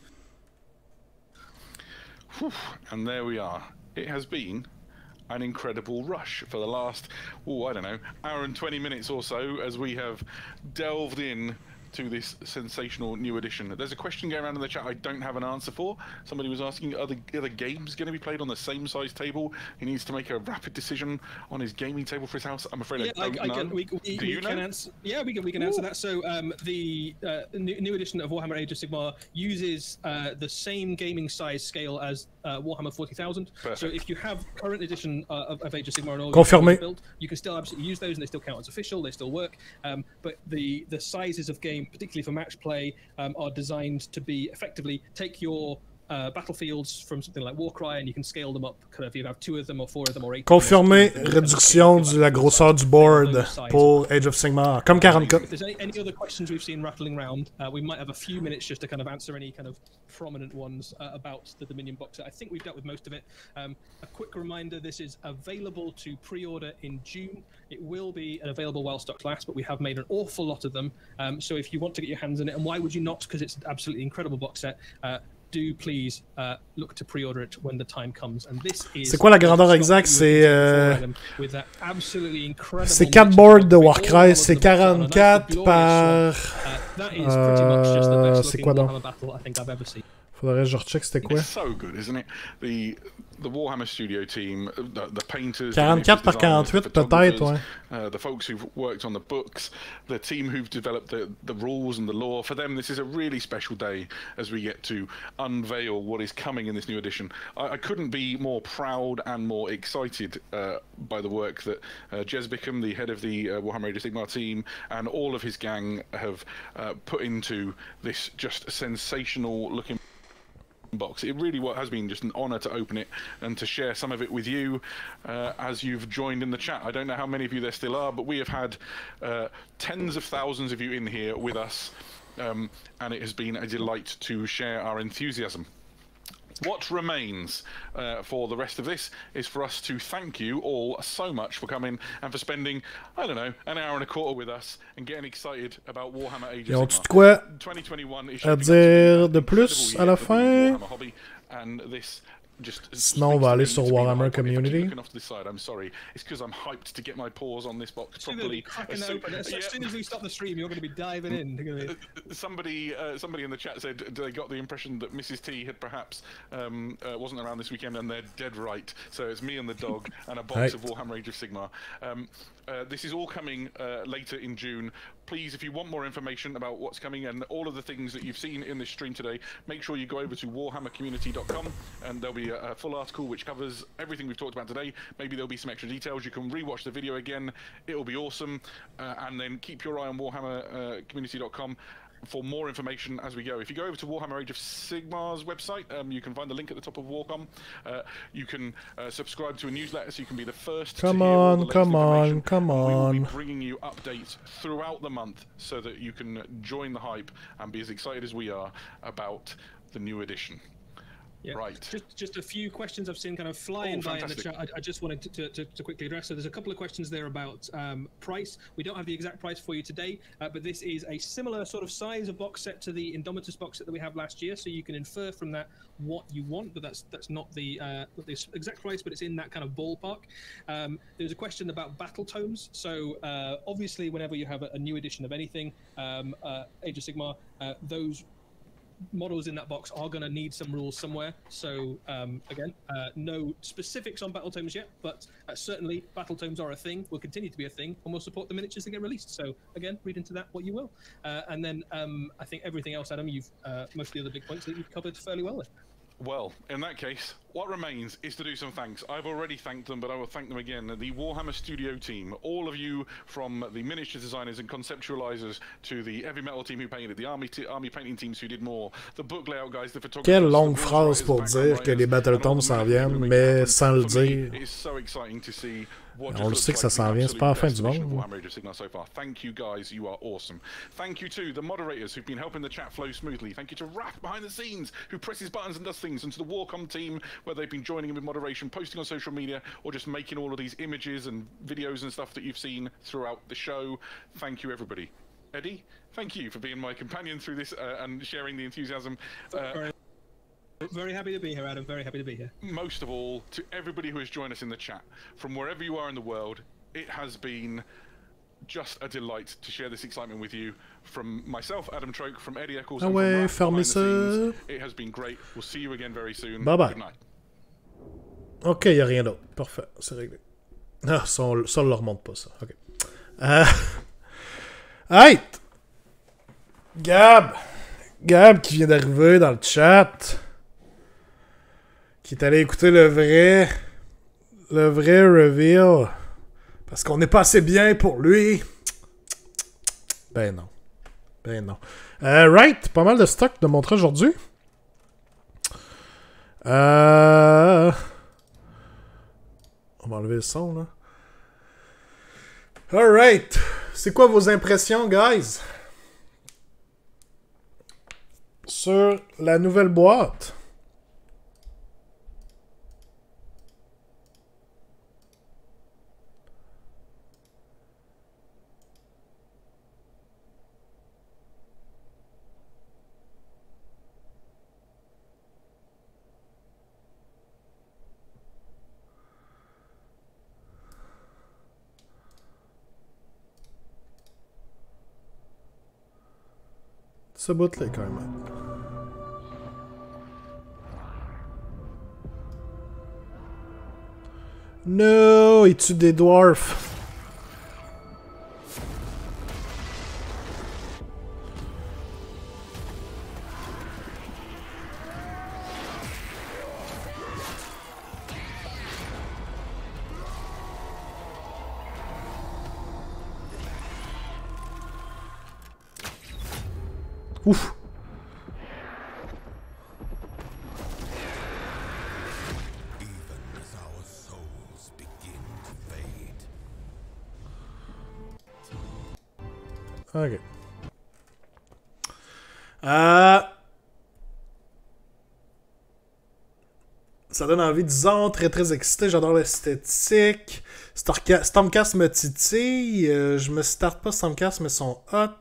And there we are. It has been an incredible rush for the last, I don't know, hour and 20 minutes or so as we have delved in to this sensational new edition. There's a question going around in the chat I don't have an answer for. Somebody was asking, are the games going to be played on the same size table? He needs to make a rapid decision on his gaming table for his house. I'm afraid I don't know. Do you know? We can answer that. So the new edition of Warhammer Age of Sigmar uses the same gaming size scale as Warhammer 40,000. So if you have current edition of Age of Sigmar and all Confirmé. build, you can still absolutely use those and they still count as official, they still work. But the sizes of game, particularly for match play, are designed to be effectively take your battlefields from something like Warcry and you can scale them up kind of, you have 2 of them or 4 of them or 8. Confirmé, réduction de la grosseur du board pour Age of Sigmar, comme 40K. If there's any other questions we've seen rattling around, we might have a few minutes just to kind of answer any kind of prominent ones about the Dominion box set. I think we've dealt with most of it. A quick reminder, this is available to pre-order in June. It will be available while stock lasts, but we have made an awful lot of them. So if you want to get your hands on it, and why would you not, because it's an absolutely incredible box set, do please look to pre-order it when the time comes. And this is. C'est quoi la grandeur exacte? C'est 4 boards de Warcry, c'est 44 par. C'est quoi donc? Faudrait que je recheck c'était quoi. It's so good, isn't it? The Warhammer studio team, the painters, 44 par 48 peut-être, ouais. The folks who've worked on the books, the team who've developed the rules and the lore. For them, this is a really special day as we get to unveil what is coming in this new edition. I couldn't be more proud and more excited by the work that Jez Bickham, the head of the Warhammer Age of Sigmar team, and all of his gang have put into this just sensational looking box. It really has been just an honor to open it and to share some of it with you as you've joined in the chat. I don't know how many of you there still are, but we have had tens of thousands of you in here with us, and it has been a delight to share our enthusiasm. What remains for the rest of this is for us to thank you all so much for coming and for spending, I don't know, an hour and a quarter with us and getting excited about Warhammer Age of Sigmar. Quoi 2021 is à dire de plus à la fin? And this Sinon, on va aller sur Warhammer Community. I'm sorry. It's because I'm hyped to get my paws on this box properly. As soon as we stop the stream, you're going to be diving in. Somebody in the chat said they got the impression that Mrs. T had perhaps wasn't around this weekend, and they're dead right. So it's me and the dog and a box of Warhammer Age of Sigmar. This is all coming later in June. Please, if you want more information about what's coming and all of the things that you've seen in this stream today, make sure you go over to warhammercommunity.com and there'll be a full article which covers everything we've talked about today. Maybe there'll be some extra details. You can rewatch the video again. It'll be awesome. And then keep your eye on warhammercommunity.com for more information as we go. If you go over to Warhammer Age of Sigmar's website, you can find the link at the top of Warcom. You can subscribe to a newsletter so you can be the first to hear all the latest information. We will be bringing you updates throughout the month so that you can join the hype and be as excited as we are about the new edition. Yeah. Right. Just a few questions I've seen kind of flying by in the chat. I just wanted to quickly address. So there's a couple of questions there about price. We don't have the exact price for you today, but this is a similar sort of size of box set to the Indomitus box set that we have last year. So you can infer from that what you want, but that's not the exact price, but it's in that kind of ballpark. There's a question about battle tomes. So obviously, whenever you have a new edition of anything, Age of Sigmar, those models in that box are going to need some rules somewhere. So again, no specifics on battle tomes yet, but certainly battle tomes are a thing, will continue to be a thing, and we'll support the miniatures that get released. So again, read into that what you will. And then I think everything else, Adam, you've most of the other big points that you've covered fairly well there. Well, in that case, what remains is to do some thanks. I've already thanked them, but I will thank them again. The Warhammer Studio team, all of you from the miniature designers and conceptualizers to the heavy metal team who painted, the army painting teams who did more, the book layout guys, the photographers. Quelle longue phrase pour dire que les Battletomes s'en viennent, mais sans le dire. On le sait que ça s'en vient, c'est pas la fin du monde. Thank you guys, you are awesome. Thank you to the moderators who've been helping the chat flow smoothly. Thank you to Raph behind the scenes who presses buttons and does things, and to the Warcom team where they've been joining in with moderation, posting on social media, or just making all of these images and videos and stuff that you've seen throughout the show. Thank you, everybody. Eddie, thank you for being my companion through this and sharing the enthusiasm. Very happy to be here, Adam. Very happy to be here. Most of all, to everybody who has joined us in the chat, from wherever you are in the world, it has been just a delight to share this excitement with you. From myself, Adam Troke, from Eddie Eccles, and from Raph behind the scenes, it has been great. We'll see you again very soon. Bye bye. Good night. Ok, il n'y a rien d'autre. Parfait, c'est réglé. Ah, ça, on ne le remonte pas, ça. Ok. Hey! Gab qui vient d'arriver dans le chat. Qui est allé écouter le vrai reveal. Parce qu'on n'est pas assez bien pour lui. Ben non. Right, pas mal de stock de montrer aujourd'hui. On va enlever le son, là. Alright. C'est quoi vos impressions, guys? Sur la nouvelle boîte. Ce bout-là, quand même. No, il tue des dwarfs. Ouf. Ok. Ça donne envie, disons, très très excité. J'adore l'esthétique. Stormcast me titille. Je me starte pas Stormcast, mais sont hot.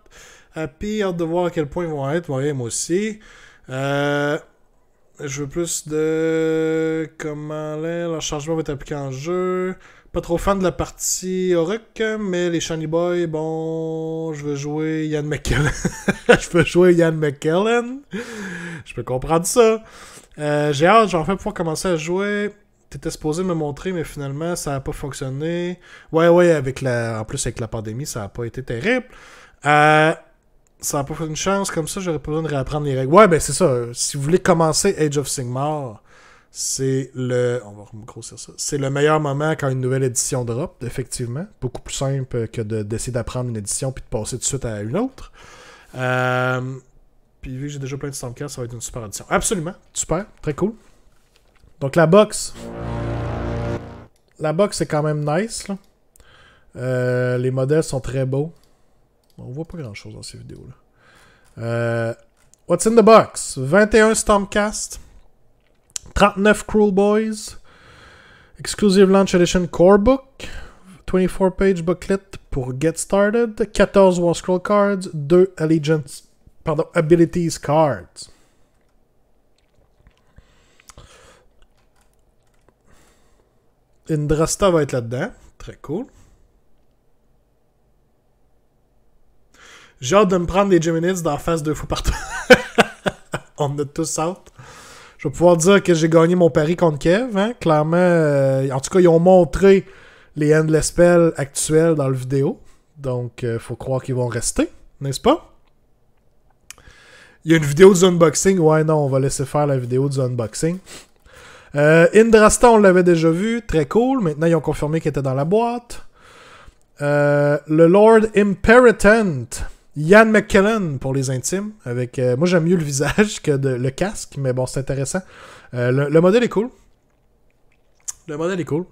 Happy, hâte de voir à quel point ils vont être. Ouais, moi aussi. Je veux plus de... Comment leur changement va être appliqué en jeu. Pas trop fan de la partie Orc, mais les Shiny Boys, bon... Je veux jouer Ian McKellen. Je peux comprendre ça. J'ai hâte, j'en fais pouvoir commencer à jouer. T'étais supposé me montrer, mais finalement, ça n'a pas fonctionné. Ouais, en plus avec la pandémie, ça n'a pas été terrible. Ça n'a pas fait une chance, comme ça, j'aurais pas besoin de réapprendre les règles. Ouais, ben c'est ça. Si vous voulez commencer Age of Sigmar, c'est le... On va grossir ça. C'est le meilleur moment quand une nouvelle édition drop, effectivement. Beaucoup plus simple que d'essayer d'apprendre une édition puis de passer tout de suite à une autre. Puis vu que j'ai déjà plein de Stormcast, ça va être une super édition. Absolument. Super. Très cool. Donc la box. La box est quand même nice, là. Les modèles sont très beaux. On voit pas grand chose dans ces vidéos-là. What's in the box? 21 Stormcast. 39 Cruel Boys. Exclusive Launch Edition Core Book. 24-page booklet pour Get Started. 14 War Scroll Cards. 2 Abilities Cards. Indrasta va être là-dedans. Très cool. J'ai hâte de me prendre des Geminids dans la face 2 fois par tour. On a tous hâte. Je vais pouvoir dire que j'ai gagné mon pari contre Kev. Hein? Clairement, en tout cas, ils ont montré les Endless Spells actuels dans le vidéo. Donc, faut croire qu'ils vont rester. N'est-ce pas? Il y a une vidéo du unboxing. Ouais, non, on va laisser faire la vidéo du unboxing. Indrasta, on l'avait déjà vu. Très cool. Maintenant, ils ont confirmé qu'il était dans la boîte. Le Lord Imperatant. Ian McKellen pour les intimes. Avec, moi, j'aime mieux le visage que le casque, mais bon, c'est intéressant. Le modèle est cool. Le modèle est cool.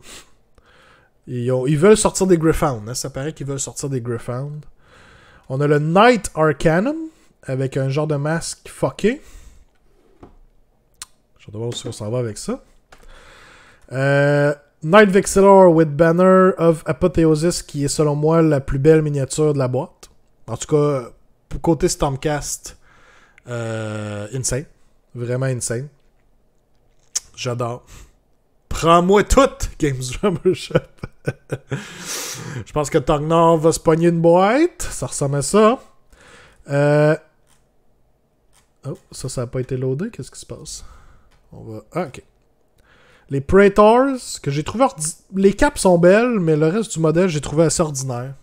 Ils veulent sortir des Griff Hound. Hein? Ça paraît qu'ils veulent sortir des Griff Hound. On a le Knight Arcanum avec un genre de masque fucké. Je vais voir où on s'en va avec ça. Knight Vexillor with Banner of Apotheosis, qui est selon moi la plus belle miniature de la boîte. En tout cas, pour côté Stormcast, insane. Vraiment insane. J'adore. Prends-moi toutes, Games Drummer Shop. Je pense que Tognor va se pogner une boîte. Ça ressemble à ça. Oh, ça n'a pas été loadé. Qu'est-ce qui se passe? On va... Ah, ok. Les Praetors, que j'ai trouvé... Les caps sont belles, mais le reste du modèle, j'ai trouvé assez ordinaire.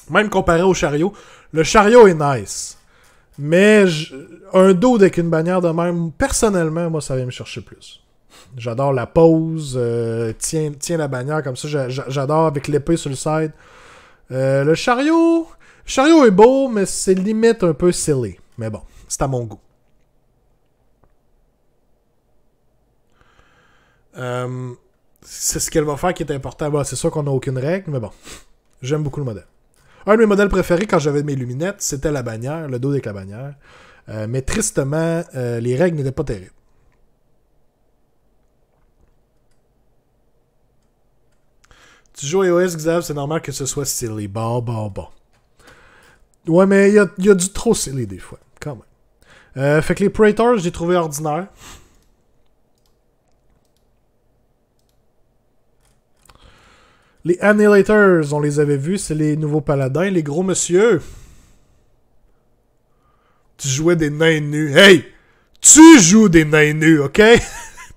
Même comparé au Chariot. Le Chariot est nice. Mais un dos avec une bannière de même, personnellement, moi, ça vient me chercher plus. J'adore la pose. Tiens la bannière comme ça. J'adore avec l'épée sur le side. Le Chariot... Le Chariot est beau, mais c'est limite un peu silly. Mais bon, c'est à mon goût. C'est ce qu'elle va faire qui est important. Bon, c'est sûr qu'on n'a aucune règle, mais bon. J'aime beaucoup le modèle. Un de mes modèles préférés quand j'avais mes lunettes, c'était la bannière, le dos avec la bannière. Mais tristement, les règles n'étaient pas terribles. Tu joues EOS, Xav, c'est normal que ce soit silly. Bon. Ouais, mais il y a du trop silly des fois, quand même. Fait que les Praetors, j'ai trouvé ordinaires. Les Annihilators, on les avait vus, c'est les nouveaux paladins, les gros monsieur. Tu jouais des nains nus. Hey! Tu joues des nains nus, ok?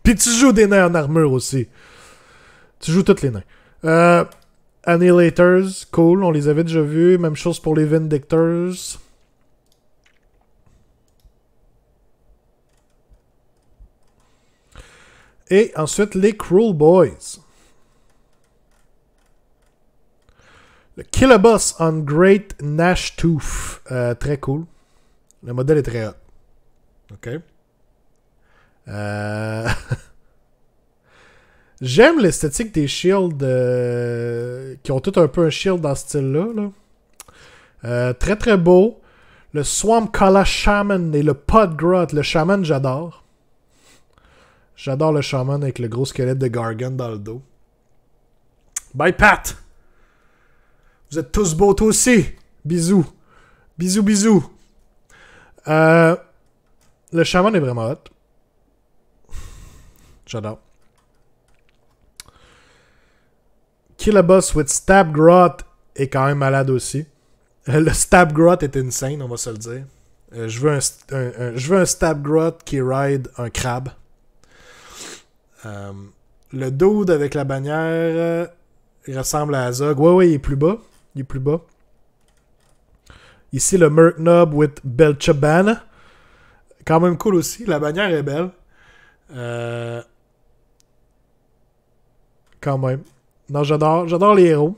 Puis tu joues des nains en armure aussi. Tu joues tous les nains. Annihilators, cool, on les avait déjà vus. Même chose pour les Vindictors. Et ensuite, les Cruel Boys. Le Killaboss on Great Gnash Tooth. Très cool. Le modèle est très hot. OK. J'aime l'esthétique des shields qui ont tout un peu un shield dans ce style-là. Là. Très très beau. Le Swamp Kala Shaman et le Pod Grot. Le Shaman, j'adore. J'adore le Shaman avec le gros squelette de Gargan dans le dos. Bye Pat! Vous êtes tous beaux, toi aussi. Bisous. Bisous. Le Shaman est vraiment hot. J'adore. Killaboss with Stab Grot est quand même malade aussi. Le Stab Grot est insane, on va se le dire. Je veux un Stab Grot qui ride un crabe. Le dude avec la bannière, il ressemble à Azog. Ouais, il est plus bas. Ici, le Merc Knob with Belchabana. Quand même cool aussi. La bannière est belle. Quand même. Non, j'adore les héros.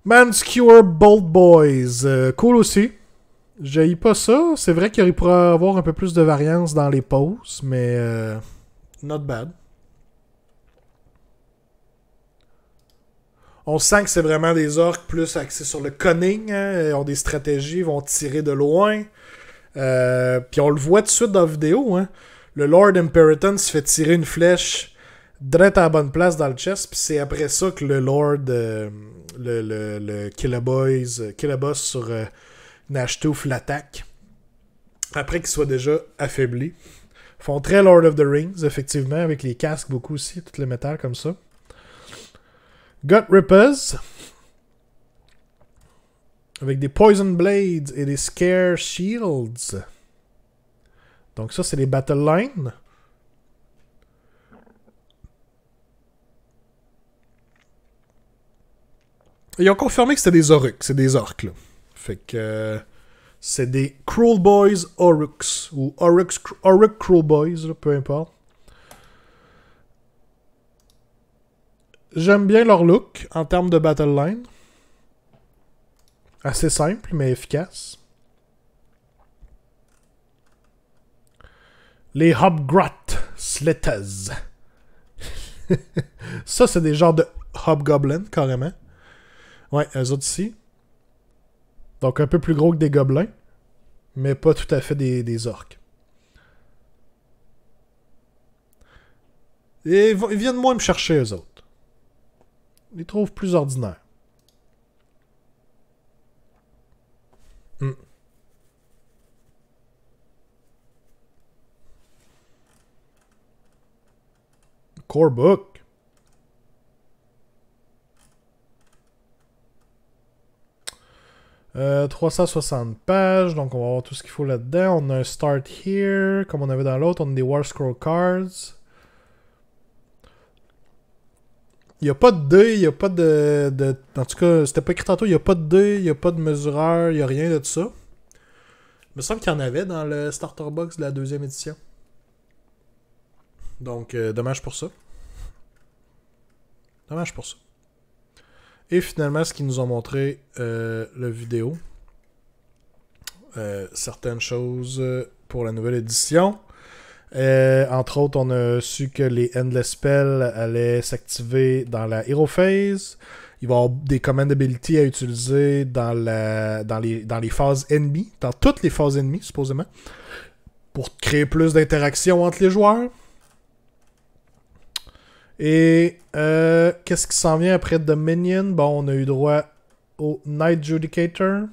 Manskewer Bolt Boys. Cool aussi. J'haïs pas ça. C'est vrai qu'il pourrait avoir un peu plus de variance dans les poses, mais not bad. On sent que c'est vraiment des orques plus axés sur le cunning. Hein. Ils ont des stratégies, ils vont tirer de loin. Puis on le voit tout de suite dans la vidéo. Hein. Le Lord Imperator se fait tirer une flèche direct à la bonne place dans le chest. Puis c'est après ça que le Lord, le Killaboss sur Nashtooth l'attaque. Après qu'il soit déjà affaibli. Ils font très Lord of the Rings, effectivement, avec les casques beaucoup aussi, tout le métal comme ça. Gut Rippers. Avec des Poison Blades et des Scare Shields. Donc ça, c'est les Battle Lines. Ils ont confirmé que c'était des orques. C'est des orques, là. Fait que... C'est des Cruel Boys Oryx, ou Oryx Cruel Boys, là, peu importe. J'aime bien leur look en termes de battle line. Assez simple, mais efficace. Les Hobgrot Slitters. Ça, c'est des genres de Hobgoblins, carrément. Ouais, eux autres ici. Donc un peu plus gros que des gobelins. Mais pas tout à fait des orques. Et ils viennent moins me chercher, eux autres. Ils les trouvent plus ordinaires. Core book. « 360 pages, donc on va voir tout ce qu'il faut là-dedans. On a un Start Here, comme on avait dans l'autre. On a des War Scroll Cards. Il n'y a pas de dés, il n'y a pas de... En tout cas, c'était pas écrit tantôt, il n'y a pas de dés, il n'y a pas de mesureur, il n'y a rien de ça. Il me semble qu'il y en avait dans le Starter Box de la 2e édition. Donc, dommage pour ça. Dommage pour ça. Et finalement, ce qu'ils nous ont montré, la vidéo. Certaines choses pour la nouvelle édition. Entre autres, on a su que les Endless Spells allaient s'activer dans la Hero Phase. Il va y avoir des command ability à utiliser dans les phases ennemies. Dans toutes les phases ennemies, supposément. Pour créer plus d'interaction entre les joueurs. Et qu'est-ce qui s'en vient après Dominion? Bon, on a eu droit au Night Judicator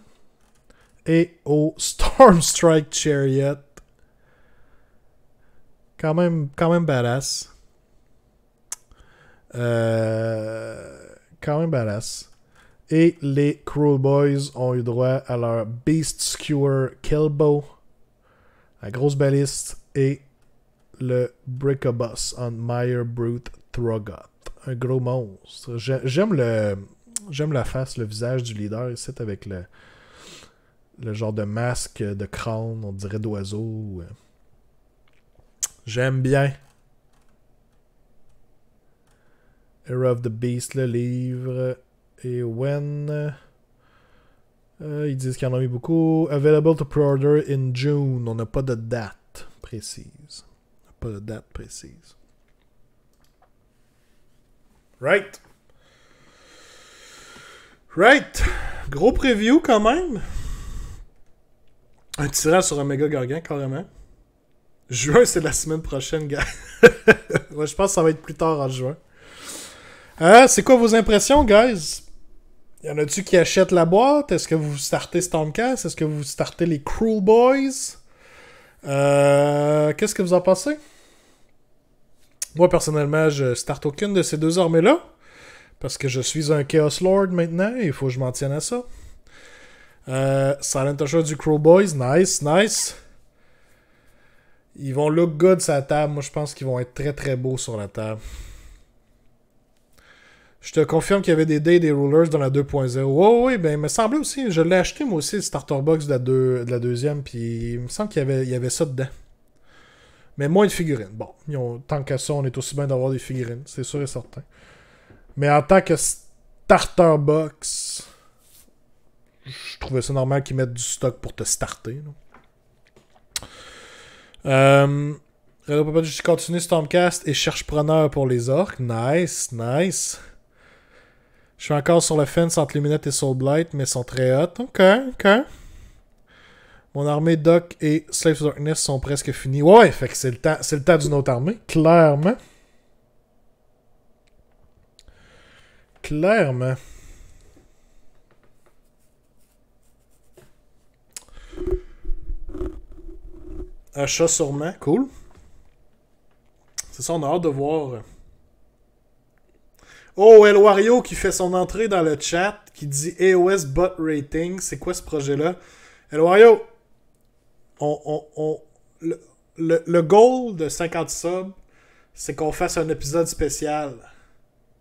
et au Stormstrike Chariot. Quand même badass. Quand même badass. Et les Cruel Boys ont eu droit à leur Beast Skewer Killbow, la grosse baliste, et le Breakaboss on Mire Brute Throgot. Un gros monstre. J'aime la face, le visage du leader ici avec le genre de masque de crâne, on dirait d'oiseau. J'aime bien. Era of the Beast, le livre. Et when... ils disent qu'il y en a eu beaucoup. Available to pre-order in June. On n'a pas de date précise. On n'a pas de date précise. Right. Gros preview quand même. Un tirage sur un méga gargant carrément. Juin, c'est la semaine prochaine, gars. Ouais, je pense que ça va être plus tard en juin. C'est quoi vos impressions, guys? Y en a-tu qui achètent la boîte? Est-ce que vous startez Stormcast? Est-ce que vous startez les Cruel Boys? Qu'est-ce que vous en pensez? Moi, personnellement, je starte aucune de ces deux armées-là. Parce que je suis un Chaos Lord maintenant. Et il faut que je m'en tienne à ça. Silent Usher du Cruel Boys. Nice. Ils vont look good sur la table. Moi, je pense qu'ils vont être très très beaux sur la table. Je te confirme qu'il y avait des dés et des rulers dans la 2.0. Oh, oui, ben, il me semblait aussi. Je l'ai acheté, moi aussi, le starter box de la deuxième. Puis, il me semble qu'il y avait ça dedans. Mais moins de figurines. Bon, tant qu'à ça, on est aussi bien d'avoir des figurines. C'est sûr et certain. Mais en tant que starter box, je trouvais ça normal qu'ils mettent du stock pour te starter. Je continue Stormcast et cherche preneur pour les orques. Nice. Je suis encore sur le fence entre Luminette et Soulblight, mais ils sont très hot. Ok. Mon armée Doc et Slaves of Darkness sont presque finis. Ouais, fait que c'est le temps d'une autre armée. Clairement. Achat sûrement. Cool. C'est ça, on a hâte de voir. Oh, El Wario qui fait son entrée dans le chat, qui dit AOS Bot Rating. C'est quoi ce projet-là? El Wario, le goal de 50 subs, c'est qu'on fasse un épisode spécial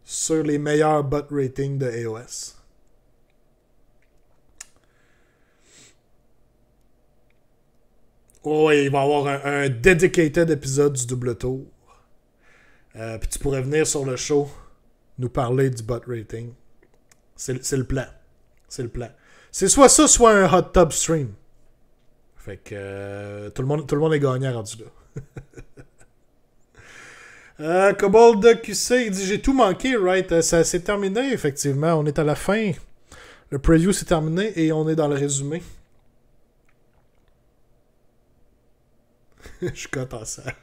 sur les meilleurs bot ratings de AOS. Oui, il va y avoir un dedicated épisode du double tour. Puis tu pourrais venir sur le show nous parler du bot rating. C'est le plan. C'est le plan. C'est soit ça, soit un hot tub stream. Fait que tout le monde est gagnant rendu là. Kobold QC, il dit j'ai tout manqué, right? Ça s'est terminé, effectivement. On est à la fin. Le preview s'est terminé et on est dans le résumé. Je suis content en salle.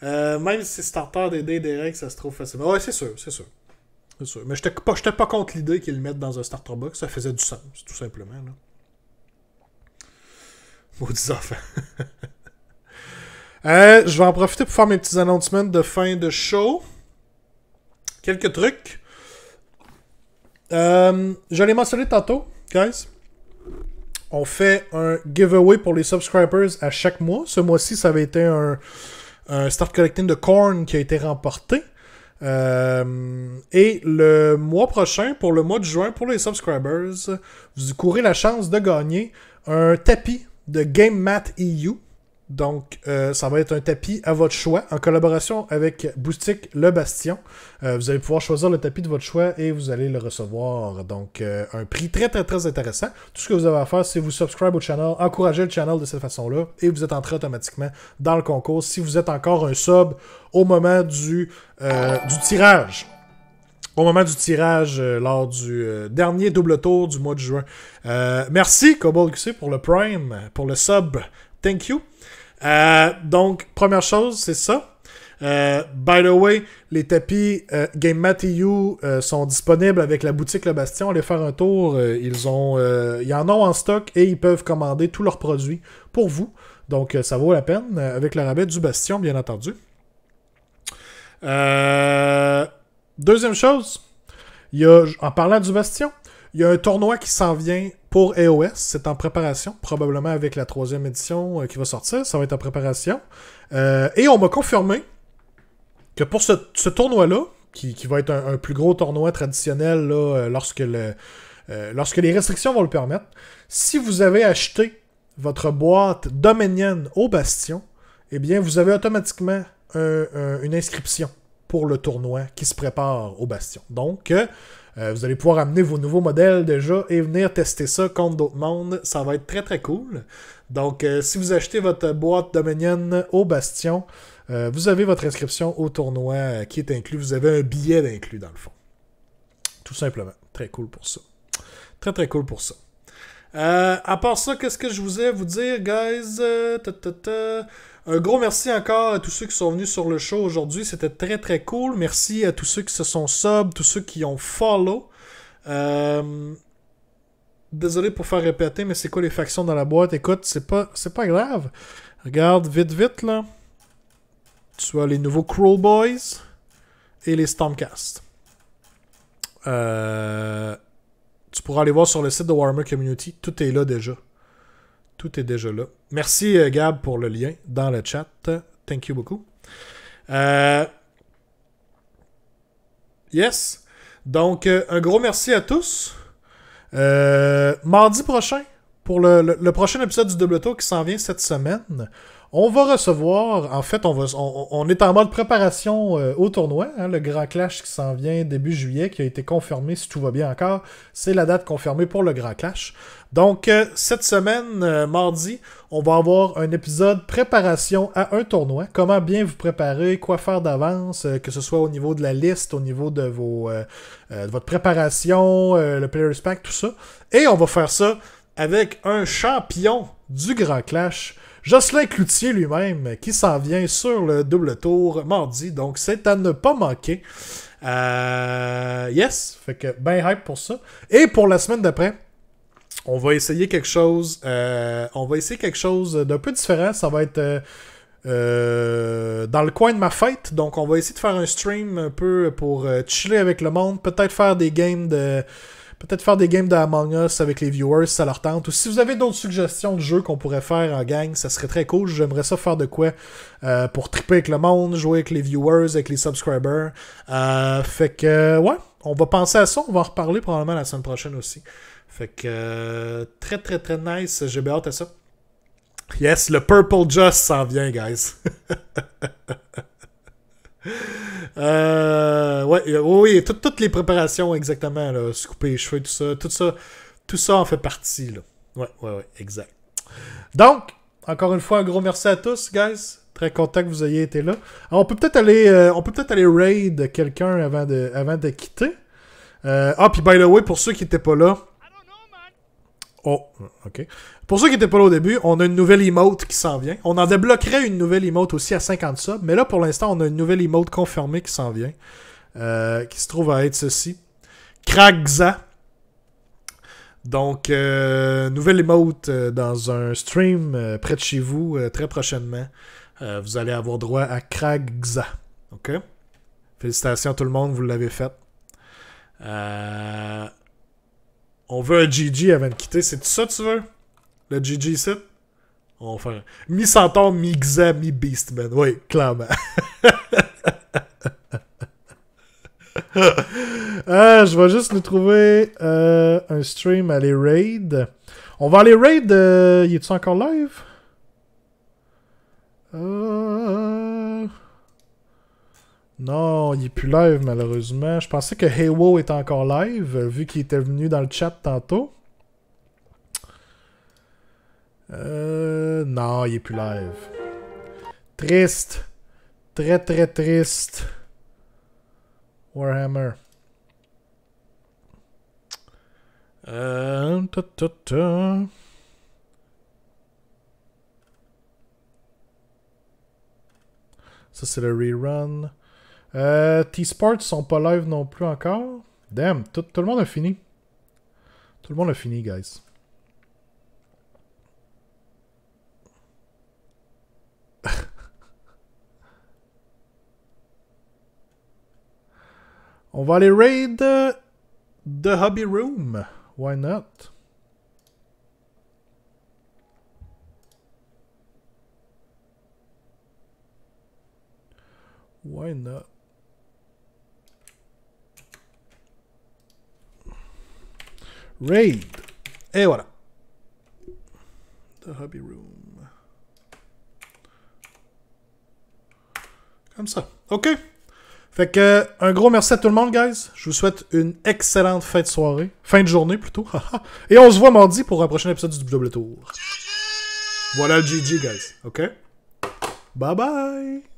Même si c'est starter des dés des règles, ça se trouve facilement. Ouais, c'est sûr. Mais j'étais pas contre l'idée qu'ils le mettent dans un starter box. Ça faisait du sens, tout simplement. Là. Maudits enfants. Je vais en profiter pour faire mes petits announcements de fin de show. Quelques trucs. Je l'ai mentionné tantôt, guys. On fait un giveaway pour les subscribers à chaque mois. Ce mois-ci, ça avait été un start collecting de corn qui a été remporté. Et le mois prochain, pour le mois de juin, pour les subscribers, vous courez la chance de gagner un tapis de Game Mat EU. Donc, ça va être un tapis à votre choix, en collaboration avec Boutique Le Bastion. Vous allez pouvoir choisir le tapis de votre choix et vous allez le recevoir. Donc, un prix très, très, très intéressant. Tout ce que vous avez à faire, c'est vous subscribe au channel, encourager le channel de cette façon-là, et vous êtes entré automatiquement dans le concours si vous êtes encore un sub au moment du tirage. Au moment du tirage lors du dernier double tour du mois de juin. Merci, Kobold QC, pour le Prime, pour le sub. Thank you. Donc, première chose, c'est ça. By the way, les tapis Game Mat EU sont disponibles avec la boutique Le Bastion. Allez faire un tour. Ils en ont en stock et ils peuvent commander tous leurs produits pour vous. Donc, ça vaut la peine avec le rabais du Bastion, bien entendu. Deuxième chose, en parlant du Bastion, il y a un tournoi qui s'en vient pour AOS. C'est en préparation, probablement avec la 3e édition qui va sortir. Ça va être en préparation. Et on m'a confirmé que pour ce tournoi-là, qui va être un plus gros tournoi traditionnel là, lorsque les restrictions vont le permettre, si vous avez acheté votre boîte Dominion au Bastion, eh bien, vous avez automatiquement une inscription pour le tournoi qui se prépare au Bastion. Donc, vous allez pouvoir amener vos nouveaux modèles déjà et venir tester ça contre d'autres mondes. Ça va être très très cool. Donc, si vous achetez votre boîte Dominion au Bastion, vous avez votre inscription au tournoi qui est inclus. Vous avez un billet d'inclus dans le fond. Tout simplement. Très cool pour ça. Très très cool pour ça. À part ça, qu'est-ce que je vous ai à vous dire, guys? Un gros merci encore à tous ceux qui sont venus sur le show aujourd'hui. C'était très très cool. Merci à tous ceux qui se sont sub, tous ceux qui ont follow. Désolé pour faire répéter, mais c'est quoi les factions dans la boîte? Écoute, c'est pas grave. Regarde, vite là. Tu as les nouveaux Crow Boys et les Stormcast. Tu pourras aller voir sur le site de Warhammer Community. Tout est là déjà. Tout est déjà là. Merci Gab pour le lien dans le chat. Thank you beaucoup. Yes. Donc, un gros merci à tous. Mardi prochain, pour le prochain épisode du Double Tour qui s'en vient cette semaine, on va recevoir, en fait, on est en mode préparation au tournoi, hein, le Grand Clash qui s'en vient début juillet, qui a été confirmé, si tout va bien encore, c'est la date confirmée pour le Grand Clash. Donc, cette semaine, mardi, on va avoir un épisode préparation à un tournoi, comment bien vous préparer, quoi faire d'avance, que ce soit au niveau de la liste, au niveau de de votre préparation, le Player's Pack, tout ça. Et on va faire ça avec un champion du Grand Clash, Jocelyn Cloutier lui-même, qui s'en vient sur le double tour mardi. Donc, c'est à ne pas manquer. Yes, fait que ben hype pour ça. Et pour la semaine d'après, on va essayer quelque chose. D'un peu différent. Ça va être dans le coin de ma fête. Donc, on va essayer de faire un stream un peu pour chiller avec le monde. Peut-être faire des games de Among Us avec les viewers si ça leur tente. Ou si vous avez d'autres suggestions de jeux qu'on pourrait faire en gang, ça serait très cool. J'aimerais ça faire de quoi pour triper avec le monde, jouer avec les viewers, avec les subscribers. Fait que, ouais, on va penser à ça. On va en reparler probablement la semaine prochaine aussi. Fait que, très très très nice. J'ai bien hâte à ça. Yes, le Purple Just s'en vient, guys. Ouais, oui, toutes les préparations, exactement, là, se couper les cheveux, tout ça en fait partie, là. Ouais, exact. Donc, encore une fois, un gros merci à tous, guys. Très content que vous ayez été là. Alors, on peut peut-être aller raid quelqu'un avant de quitter. Puis by the way, pour ceux qui n'étaient pas là... Oh, ok. Pour ceux qui n'étaient pas là au début, on a une nouvelle emote qui s'en vient. On en débloquerait une nouvelle emote aussi à 50 subs, mais là, pour l'instant, on a une nouvelle emote confirmée qui s'en vient. Qui se trouve à être ceci. Kragza. Donc, nouvelle emote dans un stream près de chez vous très prochainement. Vous allez avoir droit à Kragza. OK? Félicitations à tout le monde, vous l'avez fait. On veut un GG avant de quitter. C'est ça que tu veux? Le GG ici? On va faire mi-centaure, mi-Xa, mi-Beastman. Oui, clairement. Je vais juste nous trouver un stream à aller raid. On va aller raid. Y est-tu encore live? Non, il est plus live malheureusement. Je pensais que Heywo était encore live, vu qu'il était venu dans le chat tantôt. Non, il est plus live. Triste. Très très triste. Warhammer. Ça, c'est le rerun. T-Sports sont pas live non plus encore. Damn, tout le monde a fini. Tout le monde a fini, guys. On va aller raid The Hobby Room. Why not? Why not? Raid. Et voilà. The Hobby Room. Comme ça. OK. Fait que, un gros merci à tout le monde, guys. Je vous souhaite une excellente fin de soirée. Fin de journée, plutôt. Et on se voit mardi pour un prochain épisode du Double Tour. Voilà le GG, guys. OK? Bye bye!